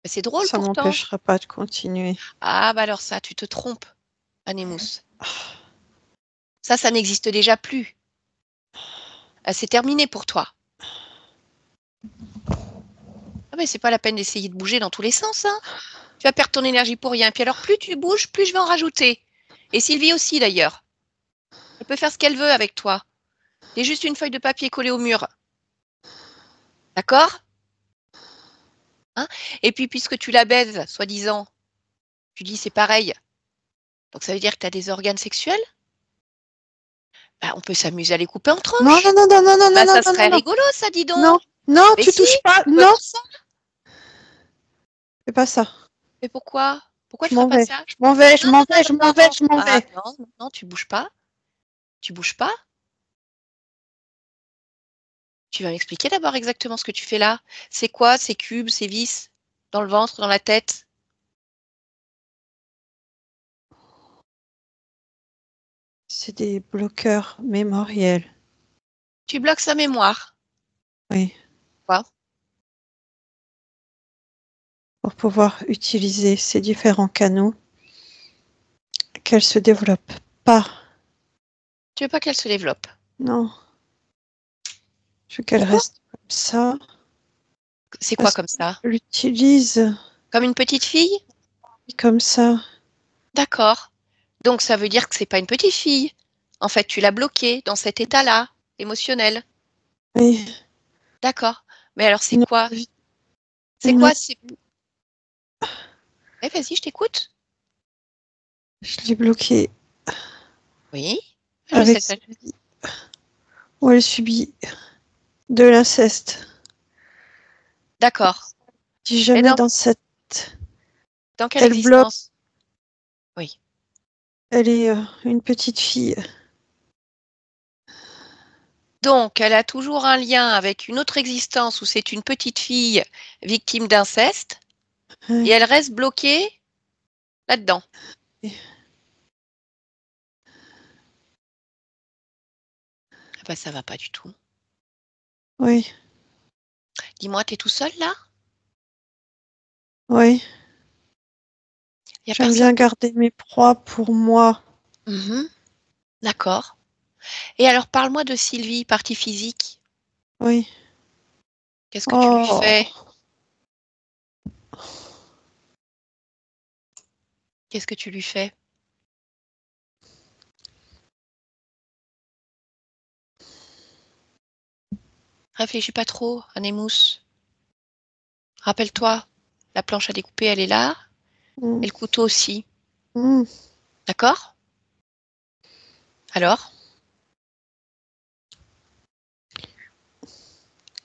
C'est drôle ça pourtant. m'empêchera pas de continuer. Ah, bah alors ça, tu te trompes, Anémous. Ça n'existe déjà plus. Ah, c'est terminé pour toi. Ah, mais c'est pas la peine d'essayer de bouger dans tous les sens, hein. Tu vas perdre ton énergie pour rien. Puis alors, plus tu bouges, plus je vais en rajouter. Et Sylvie aussi, d'ailleurs. Elle peut faire ce qu'elle veut avec toi. T'es juste une feuille de papier collée au mur. D'accord? Hein? Et puis, puisque tu la baises, soi-disant, tu dis c'est pareil. Donc, ça veut dire que tu as des organes sexuels? Bah, on peut s'amuser à les couper en Non, tranches. non, non, non, non, non, Bah, non, ça non, serait non, non, rigolo, ça, dis non, donc. non, Mais tu si, touches pas, on peut non, faire ça. fais pas ça. Mais pourquoi? Pourquoi Je tu ferais m'en pas vais, ça? je m'en vais, je Non, m'en non, non, vais, je non, m'en vais, non. je m'en Ah, vais. non, non, non, tu bouges pas. Tu bouges pas. Tu vas m'expliquer d'abord exactement ce que tu fais là. C'est quoi ces cubes, ces vis dans le ventre, dans la tête? C'est des bloqueurs mémoriels. Tu bloques sa mémoire. Oui, Quoi? pour pouvoir utiliser ces différents canaux, qu'elle se développe pas. Tu veux pas qu'elle se développe? Non, je veux qu'elle Pourquoi? reste comme ça. C'est quoi Parce comme ça? qu'elle l'utilise Comme une petite fille? comme ça. D'accord. Donc ça veut dire que c'est pas une petite fille. En fait, tu l'as bloquée dans cet état-là, émotionnel. Oui, D'accord. Mais alors c'est une quoi? autre vie. C'est Une quoi? autre- C'est... Eh, vas-y, je t'écoute. Je l'ai bloquée Oui. Je sais avec ça. où elle subit de l'inceste. D'accord. Si Et jamais dans cette... dans quelle Elle bloque, existence? Oui. elle est une petite fille. Donc, elle a toujours un lien avec une autre existence où c'est une petite fille victime d'inceste et Oui, elle reste bloquée là-dedans. Ah bah, ça va pas du tout. oui, Dis-moi, t'es tout seul là? oui. Il y a J'aime personne? bien garder mes proies pour moi. Mhm. D'accord. Et alors, parle-moi de Sylvie, partie physique. Oui. Qu'est-ce que tu lui fais? Oh, Qu'est-ce que tu lui fais? Réfléchis pas trop, Anémous. Rappelle-toi, la planche à découper, elle est là, mm, et le couteau aussi. mm. D'accord? Alors?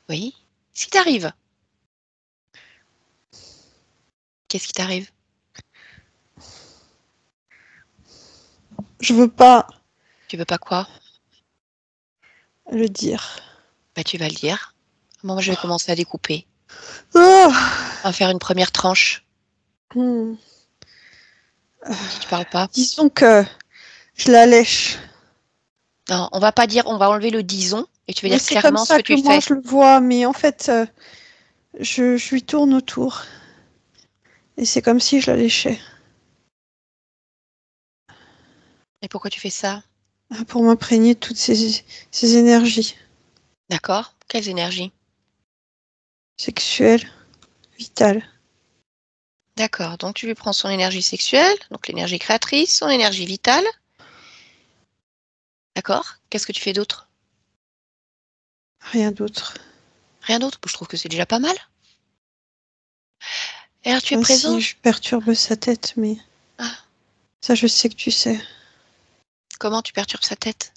Oui? Si t'arrive, qu'est-ce qui t'arrive? Je veux pas Tu veux pas quoi? le dire. Bah, tu vas le dire. Moi, je vais commencer à découper. Ah, On va faire une première tranche. mm. Si tu parles pas. Disons que je la lèche. Non, on va pas dire, on va enlever le disons et tu vas Mais dire c'est comme clairement ce ça que que tu moi fais. je le vois. Mais en fait, je lui tourne autour. Et c'est comme si je la léchais. Et pourquoi tu fais ça? Pour m'imprégner de toutes ces énergies D'accord? Quelles énergies? sexuelles, vitales. D'accord. Donc, tu lui prends son énergie sexuelle, donc l'énergie créatrice, son énergie vitale. D'accord? Qu'est-ce que tu fais d'autre? Rien d'autre. Rien d'autre? Je trouve que c'est déjà pas mal. Et alors, tu es Ainsi, présent? je perturbe sa tête, mais Ah, ça, je sais que tu sais. comment tu perturbes sa tête?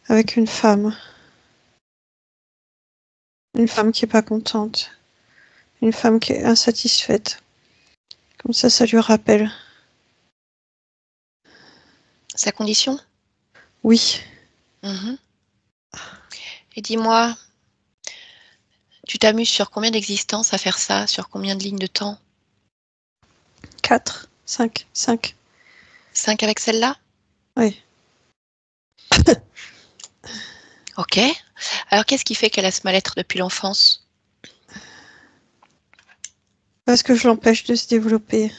Avec une femme. Une femme qui est pas contente. Une femme qui est insatisfaite. Comme ça lui rappelle. Sa condition? Oui. Mhm. Et dis-moi, tu t'amuses sur combien d'existences à faire ça? Sur combien de lignes de temps? 4, 5, 5. 5 avec celle-là? Oui. Ok. Alors, qu'est-ce qui fait qu'elle a ce mal-être depuis l'enfance? Parce que je l'empêche de se développer.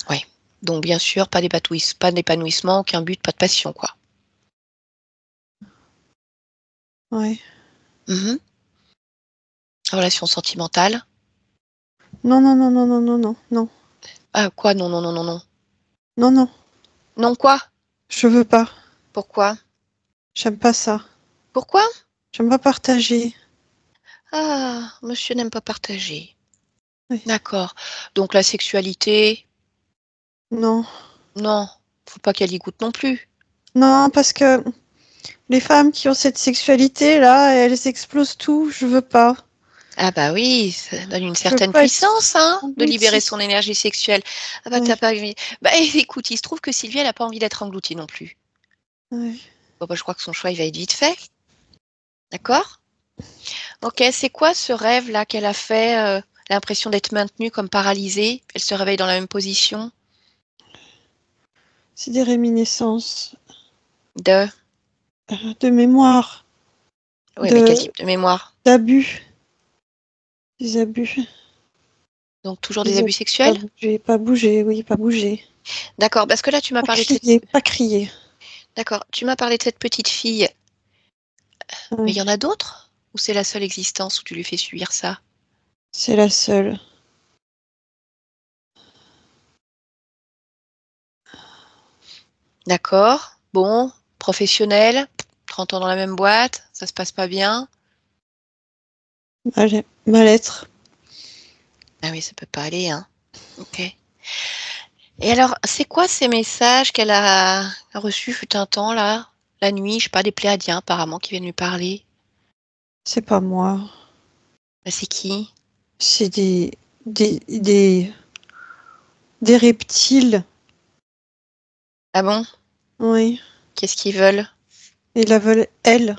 Oui. Donc, bien sûr, pas d'épanouissement, aucun but, pas de passion, quoi. Oui. Mhm. Relation sentimentale? Non, non, non, non, non, non, non, non. Ah, quoi? Non, non, non, non, non. Non, non. Non, quoi? Je veux pas. Pourquoi? J'aime pas ça. Pourquoi? J'aime pas partager. Ah, monsieur n'aime pas partager. Oui. D'accord. Donc, la sexualité, Non. non. Faut pas qu'elle y goûte non plus. Non, parce que les femmes qui ont cette sexualité-là, elles explosent tout. Je veux pas. Ah bah oui, ça donne une Je veux certaine pas être puissance, hein, de libérer engloutie. son énergie sexuelle. Ah bah t'as Oui. pas envie. Bah écoute, il se trouve que Sylvie, elle a pas envie d'être engloutie non plus. Oui. Bon bah je crois que son choix, il va être vite fait. D'accord? Ok, c'est quoi ce rêve-là qu'elle a fait? L'impression d'être maintenue comme paralysée. Elle se réveille dans la même position. C'est des réminiscences De. de mémoire, Oui, mais quel type de de mémoire? d'abus, des abus. Donc toujours des Des abus abus. sexuels? Pas bougé, oui, pas bougé. D'accord, parce que là tu m'as Pas parlé de cette. crié, pas crié. D'accord, tu m'as parlé de cette petite fille. Mais il Oui, y en a d'autres? Ou c'est la seule existence où tu lui fais subir ça? c'est la seule. D'accord. Bon, professionnel, 30 ans dans la même boîte, ça se passe pas bien. Mal-être. Ah oui, ça peut pas aller, hein. Ok. Et alors, c'est quoi ces messages qu'elle a reçus fut un temps, là, la nuit, je sais pas, des Pléiadiens apparemment qui viennent lui parler. C'est pas moi. Bah, c'est qui? C'est des, des, des reptiles. Ah bon? Oui. Qu'est-ce qu'ils veulent? Ils la veulent, elle.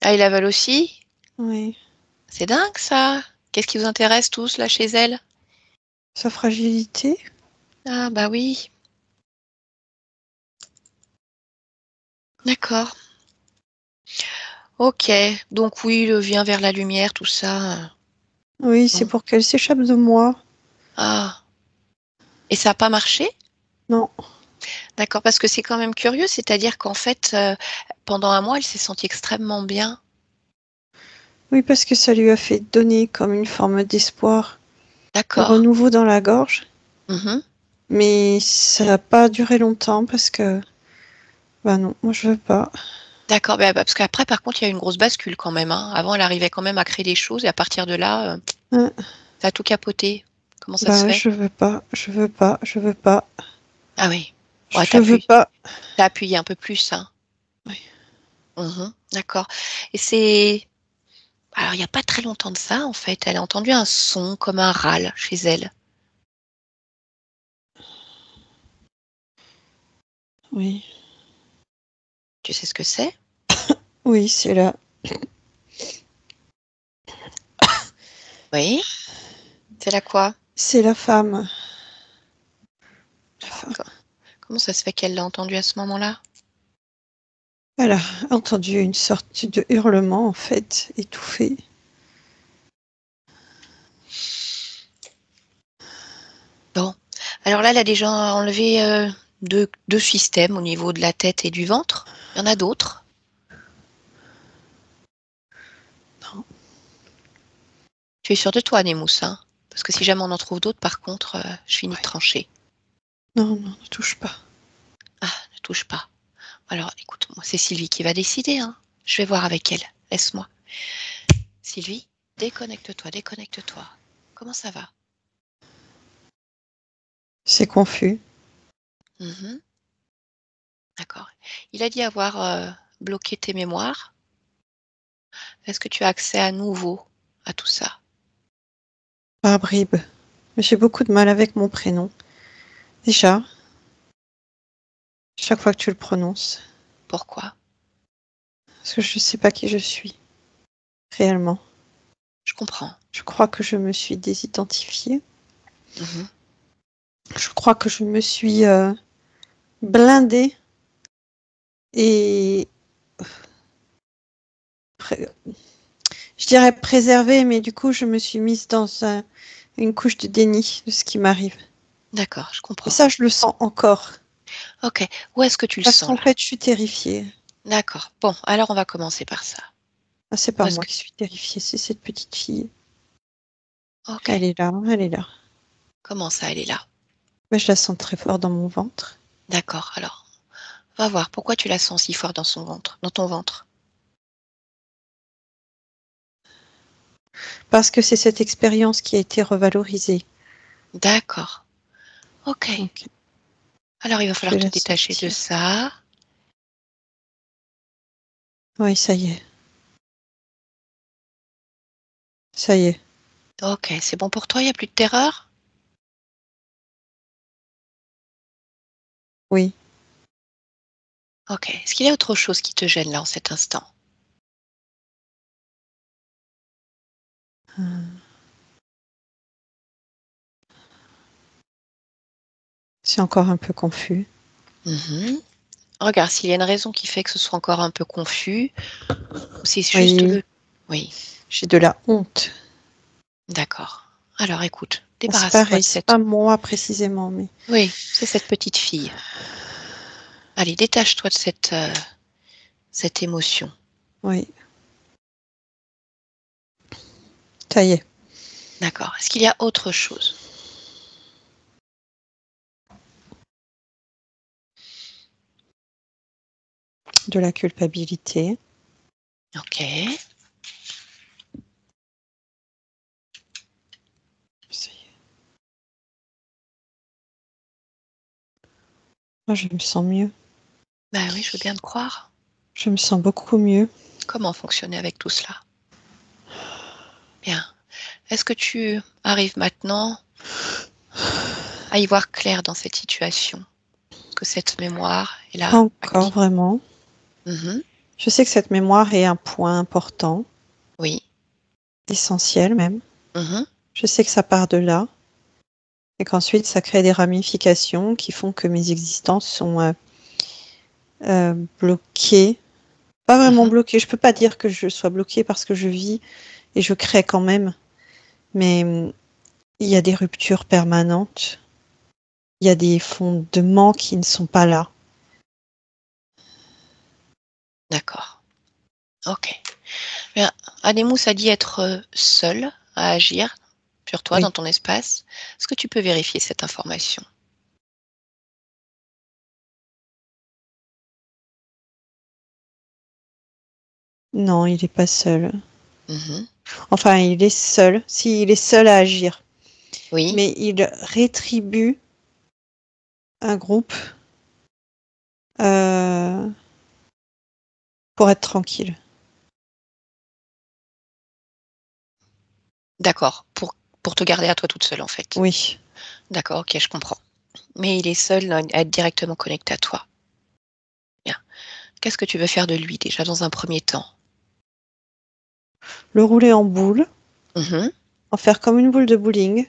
Ah, ils la veulent aussi? Oui. C'est dingue, ça. Qu'est-ce qui vous intéresse tous, là, chez elle? Sa fragilité. Ah, bah oui. D'accord. Ok. Donc oui, le vient vers la lumière, tout ça. Oui, c'est Bon. pour qu'elle s'échappe de moi. Ah. Et ça n'a pas marché? Non. D'accord, parce que c'est quand même curieux, c'est-à-dire qu'en fait, pendant un mois, elle s'est sentie extrêmement bien. Oui, parce que ça lui a fait donner comme une forme d'espoir, de D'accord. renouveau dans la gorge. Mhm. Mais ça n'a pas duré longtemps parce que, bah non, moi je veux pas. D'accord, parce qu'après, par contre, il y a eu une grosse bascule quand même, hein. Avant, elle arrivait quand même à créer des choses et à partir de là, Hein. ça a tout capoté. Comment ça se Bah ouais, fait? je veux pas, je veux pas, je veux pas, Ah oui. Ouais, je veux pas. t'as appuyé un peu plus, hein. Oui. Mhm. D'accord. Et c'est. Alors, il n'y a pas très longtemps de ça, en fait. Elle a entendu un son comme un râle chez elle. Oui, Tu sais ce que c'est? oui, c'est Oui. C'est la quoi? c'est la femme. La femme. Comment ça se fait qu'elle l'a entendu à ce moment-là? Elle a entendu une sorte de hurlement en fait, étouffé. Bon. Alors là, elle a déjà enlevé deux systèmes au niveau de la tête et du ventre. Il y en a d'autres. Non, Tu es sûre de toi, Nemous, hein? Parce que si jamais on en trouve d'autres, par contre, je finis de ouais. trancher. Non, non, ne touche pas. Ah, ne touche pas. Alors, écoute, moi, c'est Sylvie qui va décider, hein. Je vais voir avec elle. Laisse-moi. Sylvie, déconnecte-toi, déconnecte-toi. Comment ça va? C'est confus. Mhm. D'accord. Il a dit avoir bloqué tes mémoires. Est-ce que tu as accès à nouveau à tout ça? Par bribes. J'ai beaucoup de mal avec mon prénom. Déjà, chaque fois que tu le prononces. Pourquoi? Parce que je ne sais pas qui je suis, réellement. Je comprends. Je crois que je me suis désidentifiée. Mhm. Je crois que je me suis blindée et je dirais préservée, mais du coup, je me suis mise dans une couche de déni de ce qui m'arrive. D'accord, je Et comprends. ça, je le sens encore. Ok. Où est-ce que tu le Parce sens qu'en là? fait, je suis terrifiée. D'accord. Bon, alors on va commencer par ça. Ah, c'est Où pas est-ce moi que... qui suis terrifiée, c'est cette petite fille. Ok. Elle est là, elle est là. Comment ça, elle est là? Mais je la sens très fort dans mon ventre. D'accord. Alors, va voir. Pourquoi tu la sens si fort dans son ventre, dans ton ventre? Parce que c'est cette expérience qui a été revalorisée. D'accord. Ok. Donc, Alors, il va je falloir vais te la détacher de sortir. ça. Oui, ça y est. Ça y est. Ok. C'est bon pour toi? Il n'y a plus de terreur? Oui. Ok. Est-ce qu'il y a autre chose qui te gêne là en cet instant? C'est encore un peu confus. Mhm. Regarde, s'il y a une raison qui fait que ce soit encore un peu confus, c'est juste Oui, le... Oui, j'ai de la honte. d'accord. Alors écoute, C'est débarrasse-toi pareil, de c'est pas cette... moi précisément, mais Oui, c'est cette petite fille. Allez, détache-toi de cette émotion. oui, ça y est. D'accord. Est-ce qu'il y a autre chose? De la culpabilité. Ok. Ça y est. Moi, je me sens mieux. Bah oui, je veux bien te croire. Je me sens beaucoup mieux. Comment fonctionner avec tout cela? Bien. Est-ce que tu arrives maintenant à y voir clair dans cette situation? Que cette mémoire est Pas là, encore active? vraiment. Mhm. Je sais que cette mémoire est un point important, Oui. essentiel même. Mhm. Je sais que ça part de là et qu'ensuite ça crée des ramifications qui font que mes existences sont bloquées. Pas vraiment Mhm. bloquées. Je peux pas dire que je sois bloquée parce que je vis et je crée quand même. Mais il y a des ruptures permanentes. Il y a des fondements qui ne sont pas là. D'accord. Ok. Bien, Anémous a dit être seul à agir sur toi dans Oui. ton espace. Est-ce que tu peux vérifier cette information? Non, il n'est pas seul. Mhm. Enfin, il est seul. Si, il est seul à agir. Oui, Mais il rétribue un groupe euh, pour être tranquille. d'accord. Pour te garder à toi toute seule, en fait. Oui. D'accord, ok, je comprends. Mais il est seul à être directement connecté à toi. Bien. Qu'est-ce que tu veux faire de lui déjà dans un premier temps? Le rouler en boule, Mhm. en faire comme une boule de bowling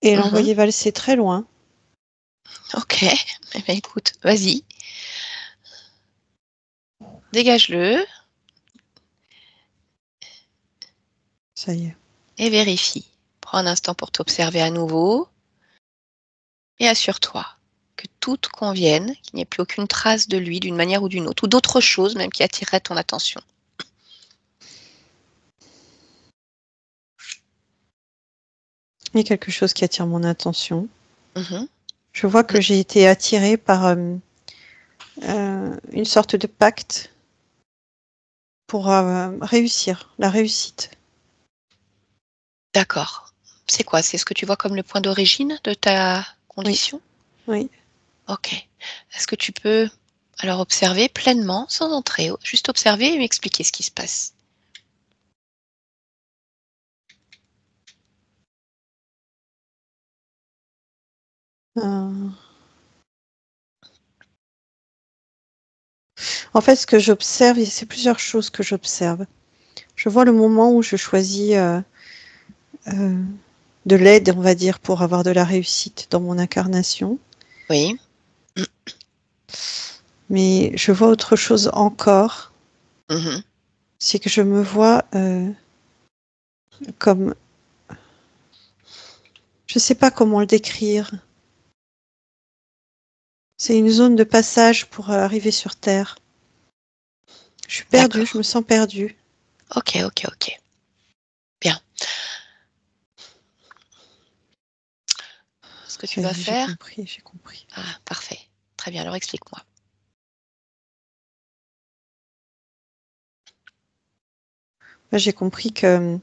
et Mhm. l'envoyer valser très loin. Ok. Eh bien, écoute, vas-y. Dégage-le Ça y est. et vérifie. Prends un instant pour t'observer à nouveau et assure-toi que tout te convienne, qu'il n'y ait plus aucune trace de lui d'une manière ou d'une autre, ou d'autres choses même qui attireraient ton attention. Il y a quelque chose qui attire mon attention. Mhm. Je vois que j'ai été attirée par une sorte de pacte pour réussir, la réussite. D'accord. C'est quoi? C'est ce que tu vois comme le point d'origine de ta Oui, condition? oui. Ok. Est-ce que tu peux Alors observez pleinement, sans entrer, juste observer et m'expliquer ce qui se passe. Euh, En fait, ce que j'observe, c'est plusieurs choses que j'observe. Je vois le moment où je choisis euh, de l'aide, on va dire, pour avoir de la réussite dans mon incarnation. Oui. Mais je vois autre chose encore, Mhm. c'est que je me vois comme, je ne sais pas comment le décrire. C'est une zone de passage pour arriver sur Terre. Je suis perdue, je D'accord. me sens perdue. Ok, ok, ok. Bien. Ce que tu Ça vas y est, j'ai faire... compris, j'ai compris. Ah, parfait. Très bien, alors explique-moi. Là, j'ai compris que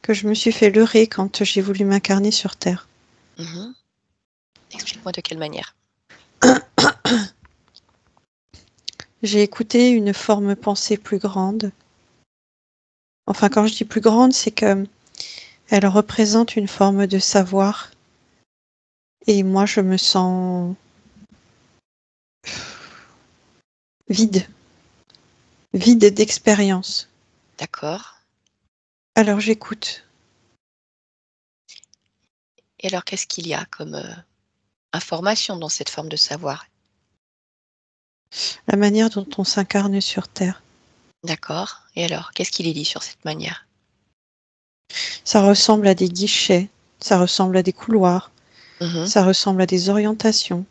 je me suis fait leurrer quand j'ai voulu m'incarner sur Terre. Mhm. Explique-moi de quelle manière. J'ai écouté une forme pensée plus grande. Enfin, quand je dis plus grande, c'est que elle représente une forme de savoir. Et moi, je me sens vide, vide d'expérience. D'accord. Alors j'écoute. Et alors, qu'est-ce qu'il y a comme information dans cette forme de savoir? La manière dont on s'incarne sur Terre. D'accord. Et alors, qu'est-ce qu'il est dit sur cette manière? Ça ressemble à des guichets, ça ressemble à des couloirs, Mhm. ça ressemble à des orientations,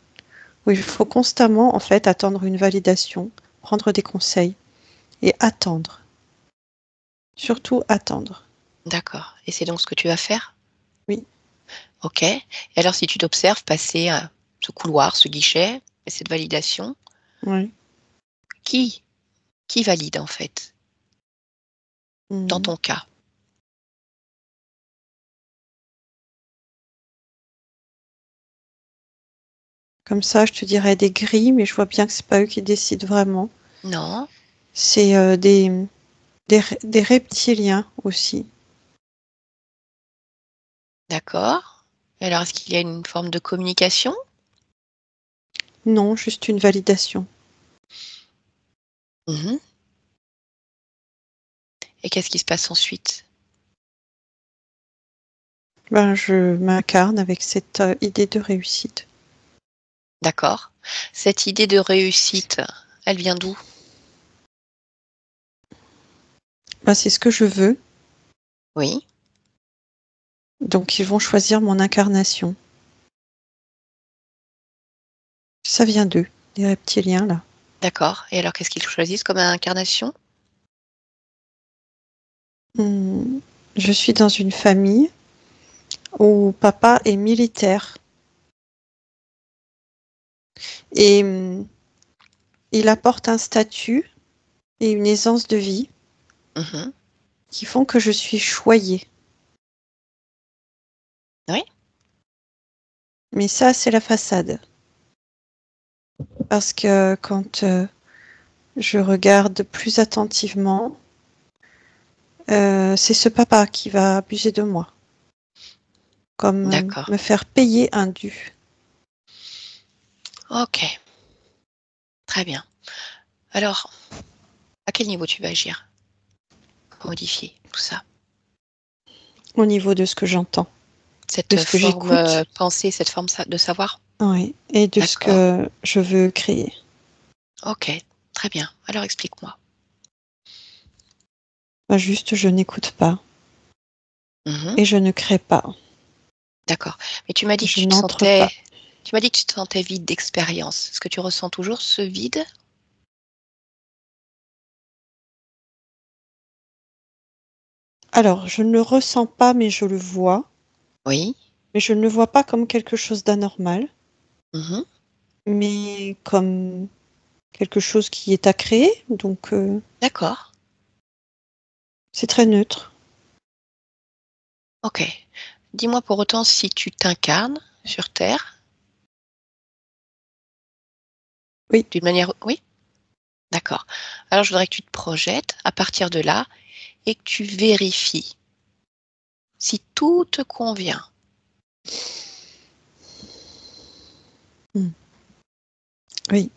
où il faut constamment, en fait, attendre une validation, prendre des conseils et attendre. Surtout attendre. D'accord. Et c'est donc ce que tu vas faire? Oui, Ok. Et alors, si tu t'observes passer ce couloir, ce guichet, et cette validation, oui. qui, qui valide en fait, dans Hmm. ton cas? Comme ça, je te dirais des grilles, mais je vois bien que c'est pas eux qui décident vraiment. Non. C'est des reptiliens aussi. D'accord. Et alors, est-ce qu'il y a une forme de communication? Non, juste une validation. Mhm. Et qu'est-ce qui se passe ensuite? Ben, je m'incarne avec cette idée de réussite. D'accord. Cette idée de réussite, elle vient d'où? Ben, c'est ce que je veux, Oui. donc ils vont choisir mon incarnation. Ça vient d'eux, les reptiliens là. D'accord. Et alors, qu'est-ce qu'ils choisissent comme incarnation? Hmm, Je suis dans une famille où papa est militaire et il apporte un statut et une aisance de vie Mhm. qui font que je suis choyée. Oui. Mais ça, c'est la façade. Parce que quand je regarde plus attentivement, c'est ce papa qui va abuser de moi, comme D'accord. me faire payer un dû. Ok. Très bien. Alors, à quel niveau tu vas agir pour modifier tout ça? Au niveau de ce que j'entends, de Cette ce que forme j'écoute, pensée, cette forme de savoir? oui, et de ce D'accord. que je veux créer. Ok. Très bien. Alors, explique-moi. Bah, juste, je n'écoute pas Mhm. et je ne crée pas. D'accord. Mais tu m'as dit que Je n'entre pas. tu m'as dit que tu te sentais vide d'expérience. Est-ce que tu ressens toujours ce vide? Alors, je ne le ressens pas, mais je le vois. Oui. Mais je ne le vois pas comme quelque chose d'anormal, Mhm. mais comme quelque chose qui est à créer. Donc, D'accord. c'est très neutre. Ok. Dis-moi pour autant si tu t'incarnes sur Terre, Oui. D'une manière... Oui? D'accord. Alors, je voudrais que tu te projettes à partir de là et que tu vérifies si tout te convient. Oui.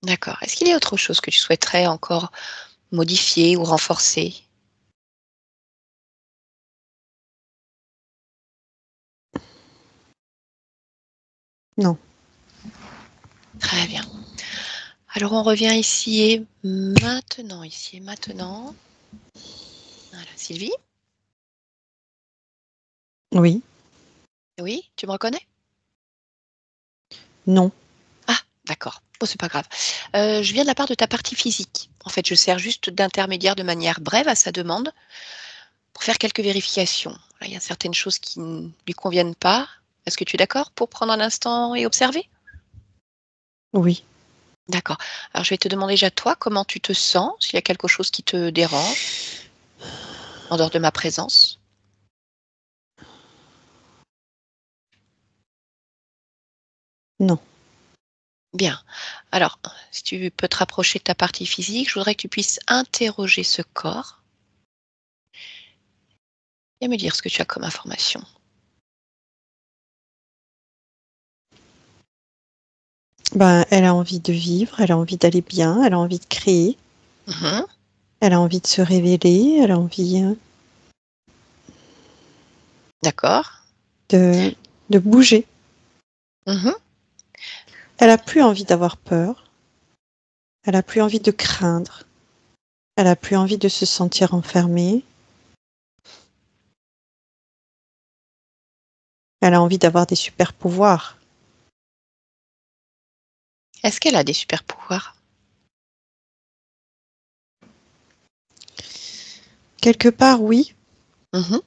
D'accord. Est-ce qu'il y a autre chose que tu souhaiterais encore modifier ou renforcer? Non. Très bien. Alors, on revient ici et maintenant. Ici et maintenant. Voilà. Sylvie? Oui. Oui, tu me reconnais? Non. Ah, d'accord. Bon, c'est pas grave. Je viens de la part de ta partie physique. En fait, je sers juste d'intermédiaire de manière brève à sa demande pour faire quelques vérifications. Là, il y a certaines choses qui ne lui conviennent pas. Est-ce que tu es d'accord pour prendre un instant et observer? Oui. D'accord. Alors, je vais te demander déjà, toi, comment tu te sens, s'il y a quelque chose qui te dérange, en dehors de ma présence. Non. Bien. Alors, si tu peux te rapprocher de ta partie physique, je voudrais que tu puisses interroger ce corps et me dire ce que tu as comme information. Ben, elle a envie de vivre, elle a envie d'aller bien, elle a envie de créer, Mhm. elle a envie de se révéler, elle a envie D'accord. de bouger. Mhm. Elle a plus envie d'avoir peur, elle a plus envie de craindre, elle a plus envie de se sentir enfermée, elle a envie d'avoir des super pouvoirs. Est-ce qu'elle a des super pouvoirs? Quelque part, oui, Mhm.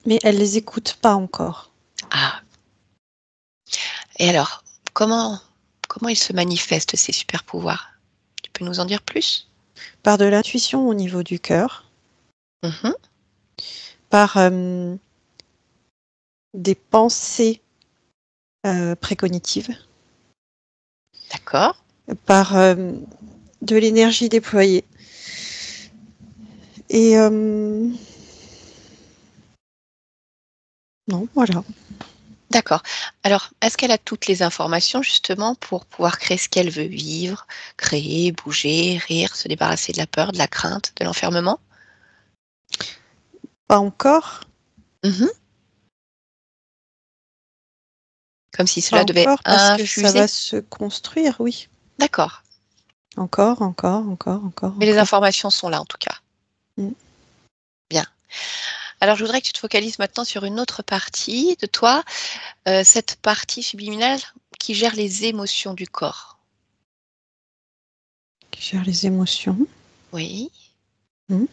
mais elle les écoute pas encore. Ah. Et alors, comment ils se manifestent, ces super pouvoirs? Tu peux nous en dire plus? Par de l'intuition au niveau du cœur, Mhm. par des pensées précognitives, D'accord. par de l'énergie déployée. Et non, voilà. D'accord. Alors, est-ce qu'elle a toutes les informations justement pour pouvoir créer ce qu'elle veut vivre, créer, bouger, rire, se débarrasser de la peur, de la crainte, de l'enfermement? Pas encore, Mhm. Comme si pas cela devait encore, parce que ça infuser? va se construire, oui. D'accord. Encore, encore, encore, encore, Mais les encore. informations sont là en tout cas. Mm. Bien. Alors, je voudrais que tu te focalises maintenant sur une autre partie de toi, cette partie subliminale qui gère les émotions du corps. Qui gère les émotions. Oui. Mm.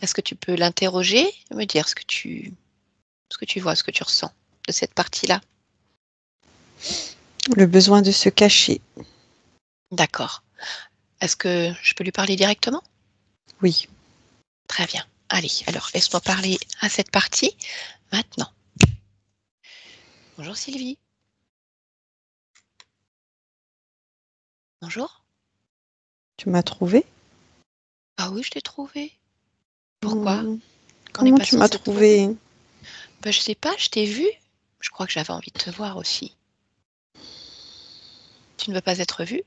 Est-ce que tu peux l'interroger, me dire ce que tu vois, ce que tu ressens de cette partie-là? Le besoin de se cacher. D'accord. Est-ce que je peux lui parler directement? Oui. Très bien. Allez, alors laisse-moi parler à cette partie maintenant. Bonjour Sylvie. Bonjour. Tu m'as trouvé? Ah oui, je t'ai trouvé. Pourquoi? Mm. On n'est Comment pas tu m'as censé se trouver? trouvé? Ben, je sais pas, je t'ai vu. Je crois que j'avais envie de te voir aussi. Tu ne veux pas être vue?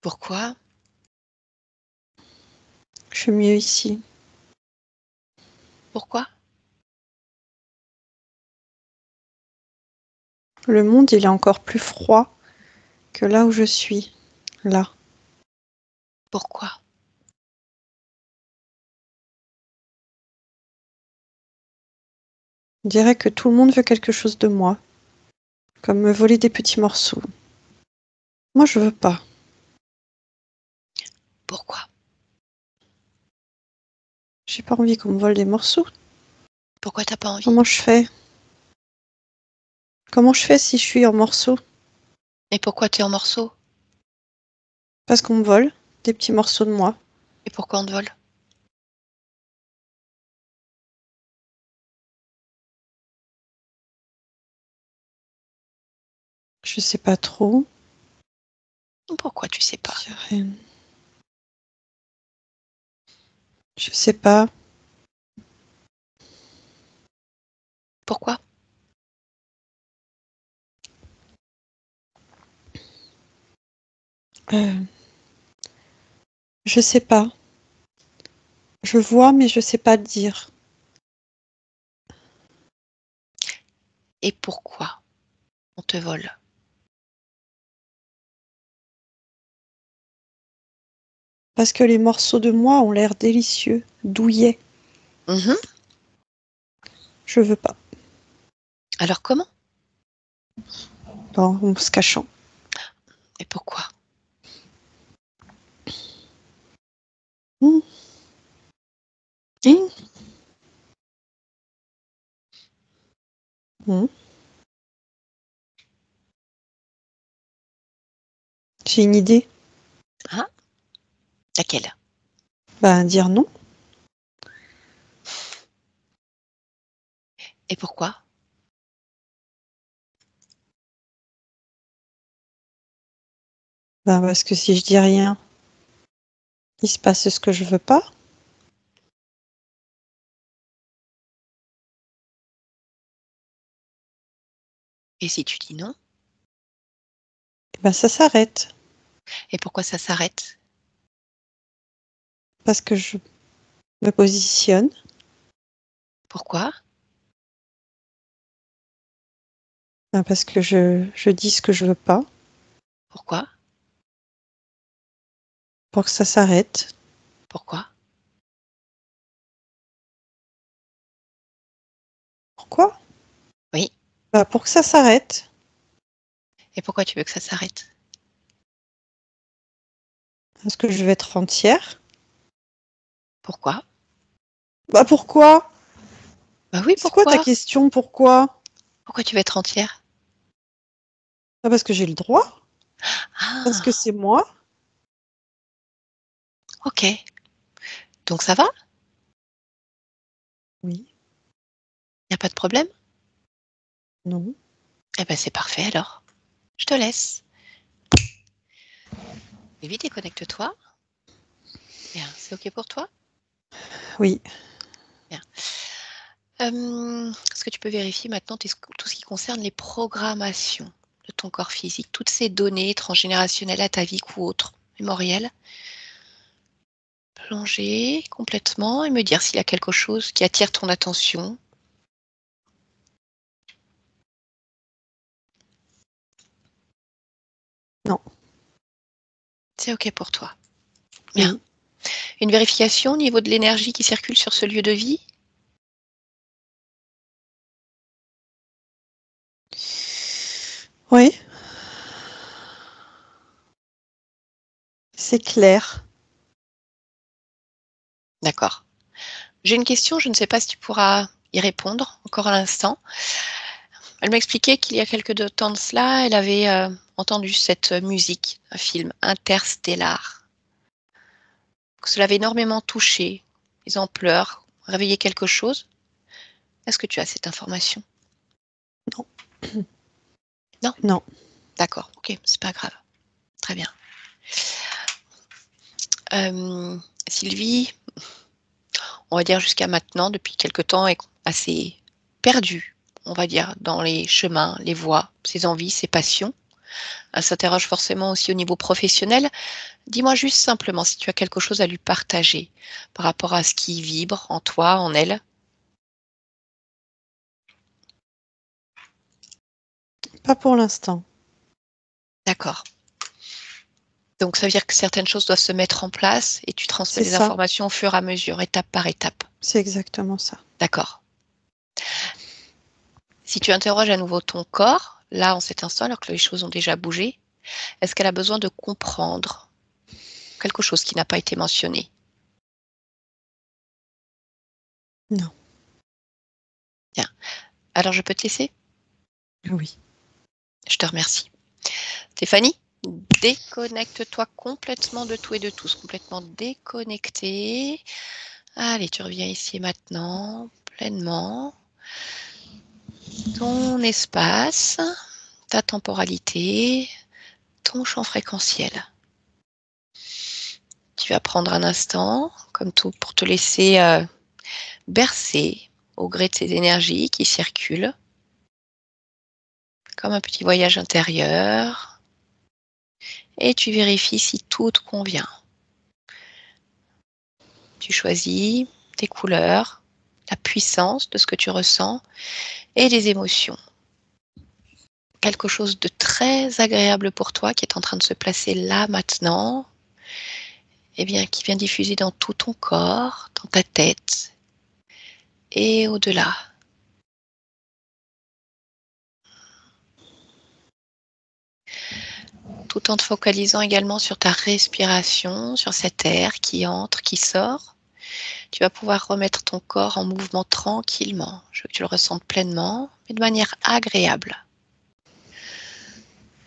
Pourquoi? Je suis mieux ici. Pourquoi? Le monde, il est encore plus froid que là où je suis. Là. Pourquoi? On dirait que tout le monde veut quelque chose de moi. Comme me voler des petits morceaux. Moi, je veux pas. Pourquoi? J'ai pas envie qu'on me vole des morceaux. Pourquoi t'as pas envie? Comment je fais? Comment je fais si je suis en morceaux? Et pourquoi t'es en morceaux? Parce qu'on me vole des petits morceaux de moi. Et pourquoi on te vole? Je sais pas trop. Pourquoi tu sais pas? Je dirais- Je sais pas. Pourquoi? Euh, je sais pas. Je vois, mais je sais pas le dire. Et pourquoi on te vole? Parce que les morceaux de moi ont l'air délicieux, douillets. Mhm. Je veux pas. Alors comment? En se cachant. Et pourquoi? Mmh. Mmh. Mmh. J'ai une idée. Hein? Laquelle? Ben, dire non. Et pourquoi? Ben, parce que si je dis rien, il se passe ce que je veux pas. Et si tu dis non? Ben, ça s'arrête. Et pourquoi ça s'arrête? Parce que je me positionne. Pourquoi? Ben, parce que je dis ce que je veux pas. Pourquoi? Pour que ça s'arrête. Pourquoi? Pourquoi? Oui. Ben, pour que ça s'arrête. Et pourquoi tu veux que ça s'arrête? Parce que je vais être entière. Pourquoi? Bah pourquoi? Bah oui, C'est quoi ta pourquoi? question? Pourquoi? Pourquoi tu veux être entière? Bah parce que j'ai le droit. Parce que Ah, c'est moi. ok. Donc ça va? Oui. Y a pas de problème? Non. Eh ben c'est parfait alors. Je te laisse. Et vite, déconnecte-toi. Bien, c'est ok pour toi? Oui. Bien. Est-ce que tu peux vérifier maintenant tout ce qui concerne les programmations de ton corps physique, toutes ces données transgénérationnelles ataviques ou autres, mémorielles? Plonger complètement et me dire s'il y a quelque chose qui attire ton attention. Non. C'est ok pour toi. Bien. Oui. Une vérification au niveau de l'énergie qui circule sur ce lieu de vie? Oui. C'est clair. D'accord. J'ai une question, je ne sais pas si tu pourras y répondre encore à l'instant. Elle m'expliquait qu'il y a temps de cela, elle avait entendu cette musique, un film Interstellar, que cela avait énormément touché, les en pleurs, réveillé quelque chose. Est-ce que tu as cette information? Non. Non? Non. D'accord, ok, c'est pas grave. Très bien. Sylvie, on va dire jusqu'à maintenant, depuis quelque temps, est assez perdue, on va dire, dans les chemins, les voies, ses envies, ses passions. Elle s'interroge forcément aussi au niveau professionnel. Dis-moi juste simplement si tu as quelque chose à lui partager par rapport à ce qui vibre en toi, en elle. Pas pour l'instant. D'accord. Donc ça veut dire que certaines choses doivent se mettre en place et tu transmets C'est les ça. informations au fur et à mesure, étape par étape. C'est exactement ça. D'accord. Si tu interroges à nouveau ton corps, là, en cet instant, alors que les choses ont déjà bougé, est-ce qu'elle a besoin de comprendre quelque chose qui n'a pas été mentionné? Non. Bien. Alors je peux te laisser? Oui. Je te remercie. Stéphanie, déconnecte-toi complètement de tout et de tous, complètement déconnectée. Allez, tu reviens ici et maintenant, pleinement. Ton espace, ta temporalité, ton champ fréquentiel. Tu vas prendre un instant, comme tout, pour te laisser bercer au gré de ces énergies qui circulent, comme un petit voyage intérieur, et tu vérifies si tout te convient. Tu choisis tes couleurs, la puissance de ce que tu ressens et les émotions. Quelque chose de très agréable pour toi qui est en train de se placer là maintenant, et bien qui vient diffuser dans tout ton corps, dans ta tête et au-delà. Tout en te focalisant également sur ta respiration, sur cet air qui entre, qui sort. Tu vas pouvoir remettre ton corps en mouvement tranquillement. Je veux que tu le ressentes pleinement, mais de manière agréable.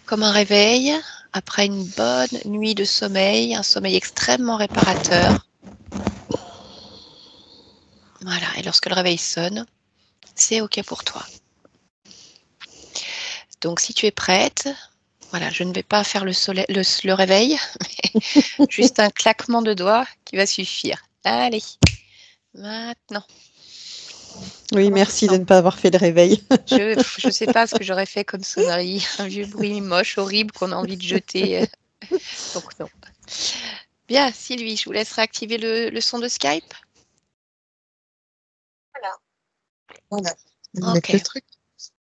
Comme un réveil, après une bonne nuit de sommeil, un sommeil extrêmement réparateur. Voilà, et lorsque le réveil sonne, c'est OK pour toi. Donc si tu es prête, voilà, je ne vais pas faire le réveil, mais juste un claquement de doigts qui va suffire. Allez, maintenant. Oui, Comment merci de ne pas avoir fait le réveil. Je sais pas ce que j'aurais fait comme sonnerie, un vieux bruit moche, horrible qu'on a envie de jeter. Donc non. Bien, Sylvie, je vous laisse réactiver le son de Skype. Voilà. Ok. Le truc.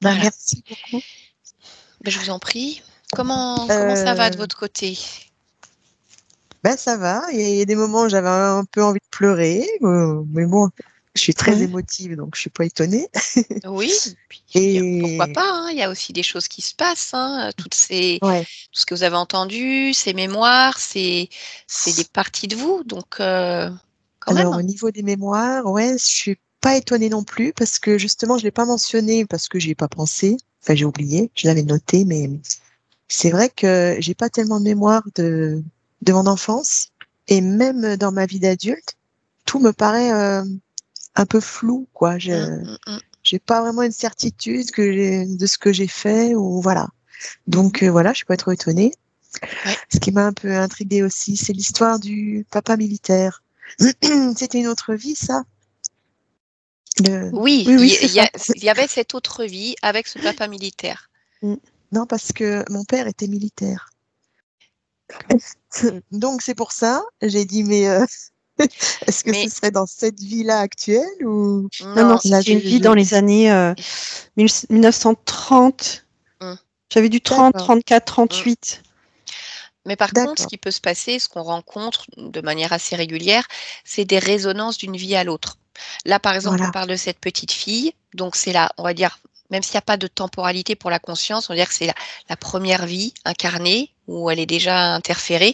Ben, Voilà. merci beaucoup. Ben, je vous en prie. Comment ça va de votre côté? Ben, ça va. Il y a des moments où j'avais un peu envie de pleurer, mais bon, je suis très Ouais. émotive, donc je suis pas étonnée. Oui, puis je veux dire, pourquoi Et pas, hein, il y a aussi des choses qui se passent, hein, ouais. tout ce que vous avez entendu, ces mémoires, c'est des parties de vous, donc quand même. Alors, au niveau des mémoires, ouais, je suis pas étonnée non plus parce que justement, je l'ai pas mentionné parce que j'y ai pas pensé. Enfin, j'ai oublié. Je l'avais noté, mais c'est vrai que j'ai pas tellement de mémoire de mon enfance et même dans ma vie d'adulte, tout me paraît un peu flou, quoi. J'ai pas vraiment une certitude de ce que j'ai fait ou voilà. Donc voilà, je peux être étonnée. Ouais. Ce qui m'a un peu intriguée aussi, c'est l'histoire du papa militaire. C'était une autre vie, ça. Oui, Oui, c'est ça. il y avait cette autre vie avec ce papa militaire. Non, parce que mon père était militaire. Donc c'est pour ça, j'ai dit, mais est-ce que ce Mais serait dans cette vie-là actuelle ou Non, non, là, c'était une vie dans les années 1930. hum, J'avais du 30, D'accord, 34, hum. 38. Mais par contre, ce d'accord, qui peut se passer, ce qu'on rencontre de manière assez régulière, c'est des résonances d'une vie à l'autre. Là, par exemple, on voilà. parle de cette petite fille, donc c'est là, on va dire, même s'il n'y a pas de temporalité pour la conscience, on va dire que c'est la première vie incarnée où elle est déjà interférée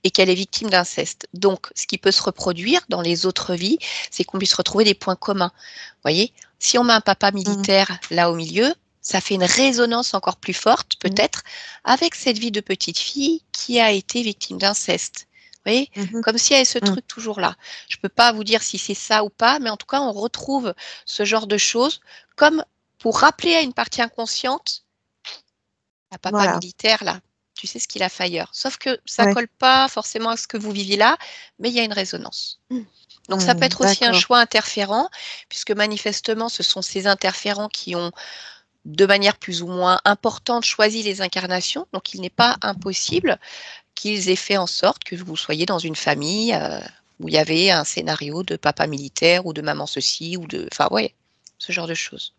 et qu'elle est victime d'inceste. Donc, ce qui peut se reproduire dans les autres vies, c'est qu'on puisse retrouver des points communs. Vous voyez, si on met un papa Mm, militaire là au milieu, ça fait une résonance encore plus forte, mm, peut-être, avec cette vie de petite fille qui a été victime d'inceste. Vous voyez, mhm, comme s'il y avait ce mm. truc toujours là. Je ne peux pas vous dire si c'est ça ou pas, mais en tout cas, on retrouve ce genre de choses comme pour rappeler à une partie inconsciente, la papa Voilà, militaire là, tu sais ce qu'il a fait ailleurs. Sauf que ça ouais, colle pas forcément à ce que vous viviez là, mais il y a une résonance. Donc ça peut être aussi un d'accord. choix interférent, puisque manifestement, ce sont ces interférents qui ont, de manière plus ou moins importante, choisi les incarnations. Donc il n'est pas impossible qu'ils aient fait en sorte que vous soyez dans une famille où il y avait un scénario de papa militaire ou de maman ceci, ou de... Enfin, ouais, ce genre de choses.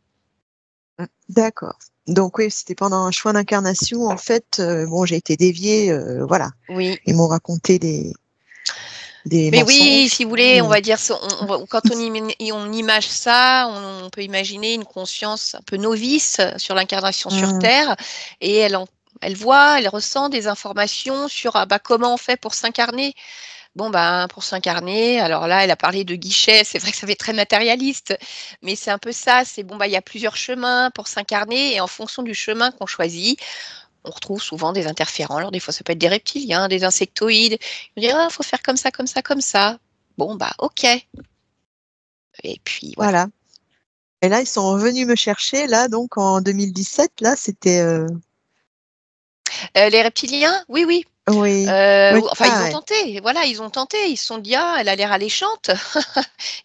D'accord. Donc oui, c'était pendant un choix d'incarnation. En fait, bon, j'ai été déviée, voilà. Oui, Ils m'ont raconté des mais oui, mensonges, si vous hein, voulez, on va dire, quand on image ça, on peut imaginer une conscience un peu novice sur l'incarnation sur mm, Terre, et elle voit, elle ressent des informations sur comment on fait pour s'incarner. Bon, ben, pour s'incarner, alors là, elle a parlé de guichet, c'est vrai que ça fait très matérialiste, mais c'est un peu ça, c'est bon, bah, il y a plusieurs chemins pour s'incarner, et en fonction du chemin qu'on choisit, on retrouve souvent des interférents. Alors, des fois, ça peut être des reptiliens, des insectoïdes. On dit, ah, faut faire comme ça, comme ça, comme ça. Bon, bah, ok. Et puis, voilà. voilà. Et là, ils sont revenus me chercher, là, donc en 2017, là, c'était Les reptiliens, oui, oui. Oui. Enfin, ils ont Ouais. tenté. Voilà, ils ont tenté. Ils se sont dit, ah, elle a l'air alléchante.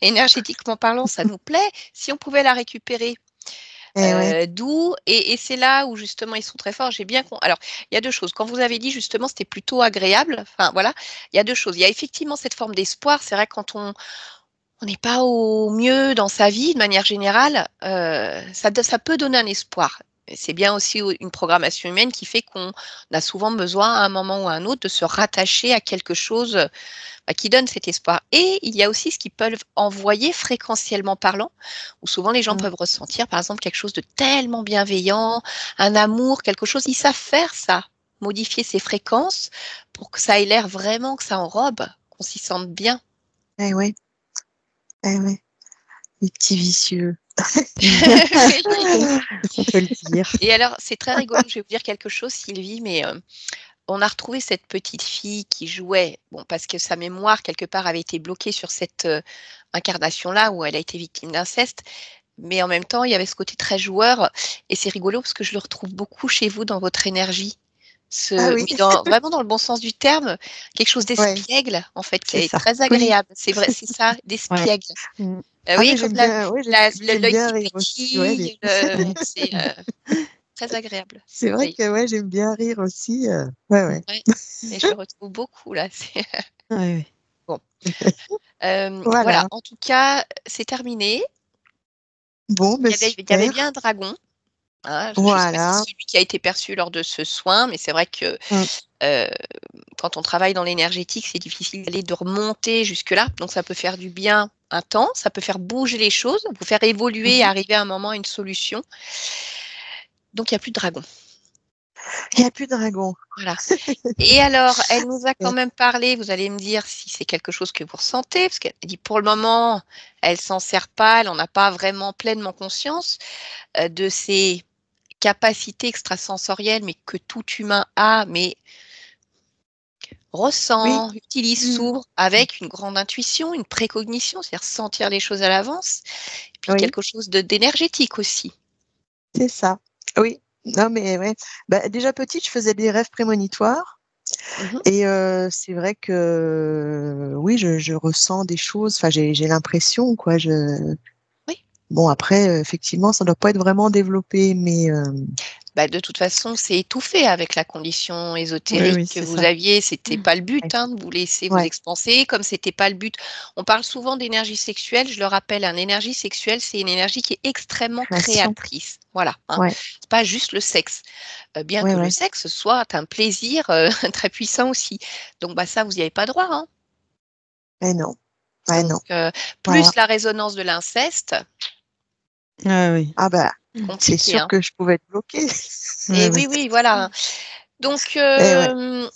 Énergétiquement parlant, ça nous plaît. Si on pouvait la récupérer. Ouais. D'où, et c'est là où justement ils sont très forts. Alors, il y a deux choses. Quand vous avez dit justement c'était plutôt agréable, enfin voilà, il y a deux choses. Il y a effectivement cette forme d'espoir. C'est vrai quand on n'est pas au mieux dans sa vie de manière générale, ça peut donner un espoir. C'est bien aussi une programmation humaine qui fait qu'on a souvent besoin à un moment ou à un autre de se rattacher à quelque chose qui donne cet espoir. Et il y a aussi ce qu'ils peuvent envoyer fréquentiellement parlant, où souvent les gens peuvent ressentir, par exemple, quelque chose de tellement bienveillant, un amour, quelque chose. Ils savent faire ça, modifier ces fréquences pour que ça ait l'air vraiment que ça enrobe, qu'on s'y sente bien. Ouais. Les petits vicieux. On peut le dire. Et alors, c'est très rigolo, je vais vous dire quelque chose, Sylvie, mais on a retrouvé cette petite fille qui jouait, bon, parce que sa mémoire, quelque part, avait été bloquée sur cette incarnation-là, où elle a été victime d'inceste. Mais en même temps, il y avait ce côté très joueur. Et c'est rigolo parce que je le retrouve beaucoup chez vous dans votre énergie. Ah oui. Mais vraiment dans le bon sens du terme, quelque chose Ouais. d'espiègle, en fait, qui C'est est ça. très Oui. agréable. C'est vrai, c'est ça, d'espiègle. Mm. Oui, mais comme j'aime bien, j'aime l'œil bien qui rire aussi. Ouais, pétille, c'est très agréable. c'est vrai Oui, que j'aime bien rire aussi. Ouais. ouais. Et je le retrouve beaucoup là. Ouais. Bon. Voilà, Voilà. en tout cas, c'est terminé. Bon, ben Il y avait super. bien un dragon. Hein, je ne sais pas si Voilà. c'est celui qui a été perçu lors de ce soin, mais c'est vrai que Mm. euh, quand on travaille dans l'énergétique, c'est difficile d'aller de remonter jusque-là. Donc ça peut faire du bien un temps, ça peut faire bouger les choses, vous faire évoluer et Mhm. arriver à un moment à une solution. Donc il n'y a plus de dragon. Il n'y a plus de dragon. Voilà. Et alors, elle nous a quand Ouais. même parlé, vous allez me dire si c'est quelque chose que vous ressentez, parce qu'elle dit pour le moment, elle s'en sert pas, elle n'en a pas vraiment pleinement conscience de ses capacités extrasensorielles, mais que tout humain a, mais Oui. ressent, utilise, Mm. s'ouvre avec une grande intuition, une précognition, c'est-à-dire sentir les choses à l'avance, et puis Oui, quelque chose d'énergétique aussi. c'est ça. Oui. Non, mais ouais. Bah, déjà petite, je faisais des rêves prémonitoires. Mhm. Et c'est vrai que oui, je ressens des choses. Enfin, j'ai l'impression, quoi. Oui. Bon, après, effectivement, ça doit pas être vraiment développé, mais Bah, de toute façon, c'est étouffé avec la condition ésotérique Oui, que c'est vous ça. aviez. C'était pas le ouais. but, hein, de vous laisser vous Ouais. expanser, comme c'était pas le but. On parle souvent d'énergie sexuelle. Je le rappelle, une énergie sexuelle, c'est une énergie qui est extrêmement Création. créatrice. Voilà, hein. Ouais. C'est pas juste le sexe, bien Ouais, que le ouais. sexe soit un plaisir très puissant aussi. Donc, bah ça, vous n'y avez pas droit, hein. Mais non. Ouais, Donc, non. Voilà. plus la résonance de l'inceste, Ah oui. Ah bah, c'est compliqué, sûr hein. que je pouvais être bloquée. Et Ouais, ouais. oui, oui, voilà, hein. Donc, Eh ouais.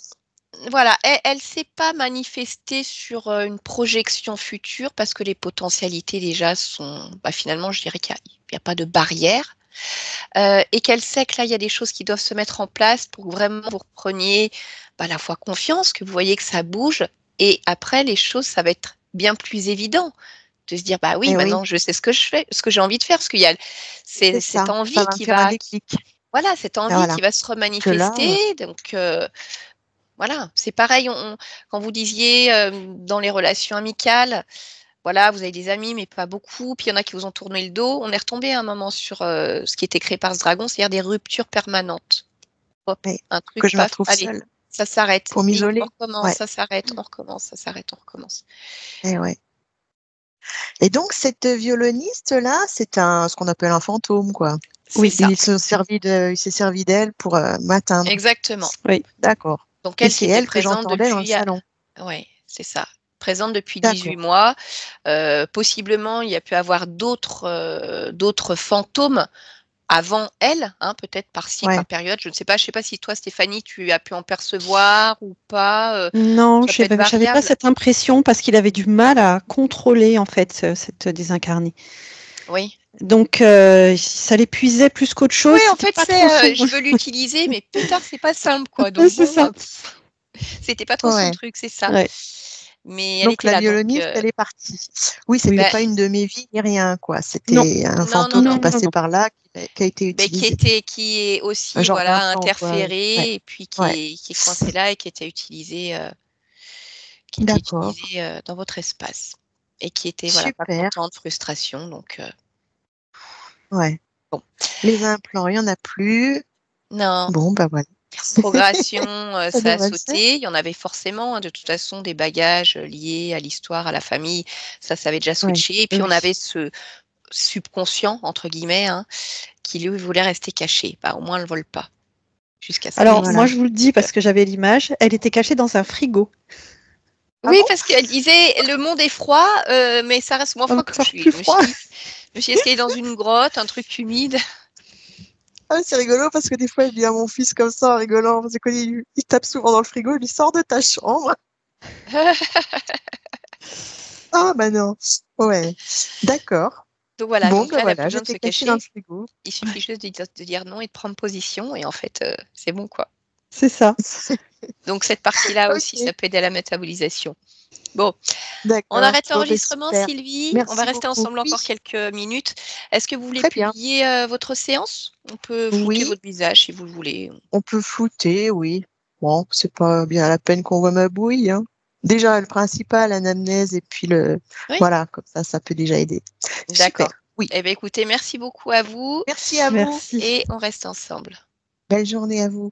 voilà, elle s'est pas manifestée sur une projection future parce que les potentialités déjà sont, bah, finalement, je dirais qu'il n'y a pas de barrière et qu'elle sait que là, il y a des choses qui doivent se mettre en place pour que vraiment vous repreniez bah, à la fois confiance, que vous voyez que ça bouge et après, les choses, ça va être bien plus évident de se dire, bah oui, Eh oui, maintenant, je sais ce que je fais, ce que j'ai envie de faire, parce qu'il y a c'est cette ça. Ça envie va me qui faire un va, déclic. voilà, cette Et envie voilà. qui va se Que là, remanifester. Donc, voilà, c'est pareil. Quand vous disiez dans les relations amicales, voilà, vous avez des amis, mais pas beaucoup. Puis il y en a qui vous ont tourné le dos. On est retombé à un moment sur ce qui était créé par ce dragon, c'est-à-dire des ruptures permanentes. Hop, mais un que truc, je me paf, retrouve allez, seule ça s'arrête. pour Et on m'isoler. recommence, Ouais. ça s'arrête, on recommence, ça s'arrête, on recommence. Eh ouais. Et donc, cette violoniste-là, c'est ce qu'on appelle un fantôme, quoi. C'est ça, Il s'est servi d'elle pour m'atteindre. exactement. Oui. D'accord. Donc Et elle c'est qui était elle que présente j'entendais dans le depuis, salon. ouais, c'est ça, présente depuis 18 D'accord. mois. Possiblement, il y a pu avoir d'autres fantômes avant elle, hein, peut-être par cycle, Ouais. par période. Je ne sais pas. Je sais pas si toi, Stéphanie, tu as pu en percevoir ou pas. Non, Ça peut être j'avais pas variable. cette impression parce qu'il avait du mal à contrôler en fait cette désincarnée. Oui. Donc ça l'épuisait plus qu'autre Oui, chose. en C'était fait, pas trop c'est son. je veux l'utiliser, mais putain, c'est pas simple, quoi. Donc C'est bon, ça. c'était pas trop son Ouais. truc, c'est ça. Ouais. mais elle Donc était la là. Donc, violoniste, elle est partie. Oui, c'était bah, pas une de mes vies ni rien, quoi. Non. C'était un non, fantôme non, qui non. passait par là, qui a été Ben, utilisé. qui est Un aussi genre voilà, d'implant, quoi. Ouais. interféré et puis Ouais. qui est coincé là et qui était utilisé, D'accord. dans votre espace. Et qui était voilà, pas Super. content, de frustration. Donc, Ouais. bon. Les implants, il n'y en a plus. Non, Bon, bah voilà. progression, Ça ça a devrait le faire. sauté. Il y en avait forcément, hein, de toute façon, des bagages liés à l'histoire, à la famille. Ça avait déjà Ouais. switché. Et puis, on Oui. avait ce subconscient, entre guillemets, hein, qui lui voulait rester caché. Bah, au moins, elle ne vole pas jusqu'à ce Alors, qu'elle Voilà. moi, je vous le dis parce que j'avais l'image. Elle était cachée dans un frigo. Ah Oui, bon? parce qu'elle disait le monde est froid, mais ça reste moins froid que Encore je suis. plus froid. Je me suis dit, est-ce qu'elle est dans une grotte, un truc humide? Ah, c'est rigolo parce que des fois, il dit à mon fils comme ça, en rigolant, parce qu'il il tape souvent dans le frigo, il lui sort de ta chambre. Ah, bah non. Ouais. D'accord. Donc voilà, Bon, donc bah là, elle n'a plus voilà, besoin de j'étais se cachée dans le cacher. frigo. Il suffit juste de dire non et de prendre position, et en fait, c'est bon, quoi. C'est ça. Donc cette partie-là aussi, Ok. ça peut aider à la métabolisation. Bon, on D'accord. arrête Bon, ben l'enregistrement, super. Sylvie. On va Merci rester beaucoup. ensemble Oui, encore quelques minutes. Est-ce que vous voulez très bien. publier votre séance? On peut flouter Oui, votre visage si vous le voulez. on peut flouter, oui. Bon, c'est pas bien la peine qu'on voit ma bouille, hein. Déjà, le principal, l'anamnèse, et puis Oui, voilà, comme ça peut déjà aider. Super. d'accord. Oui. Eh bien, écoutez, merci beaucoup à vous Merci à vous. Merci. et on reste ensemble. Belle journée à vous.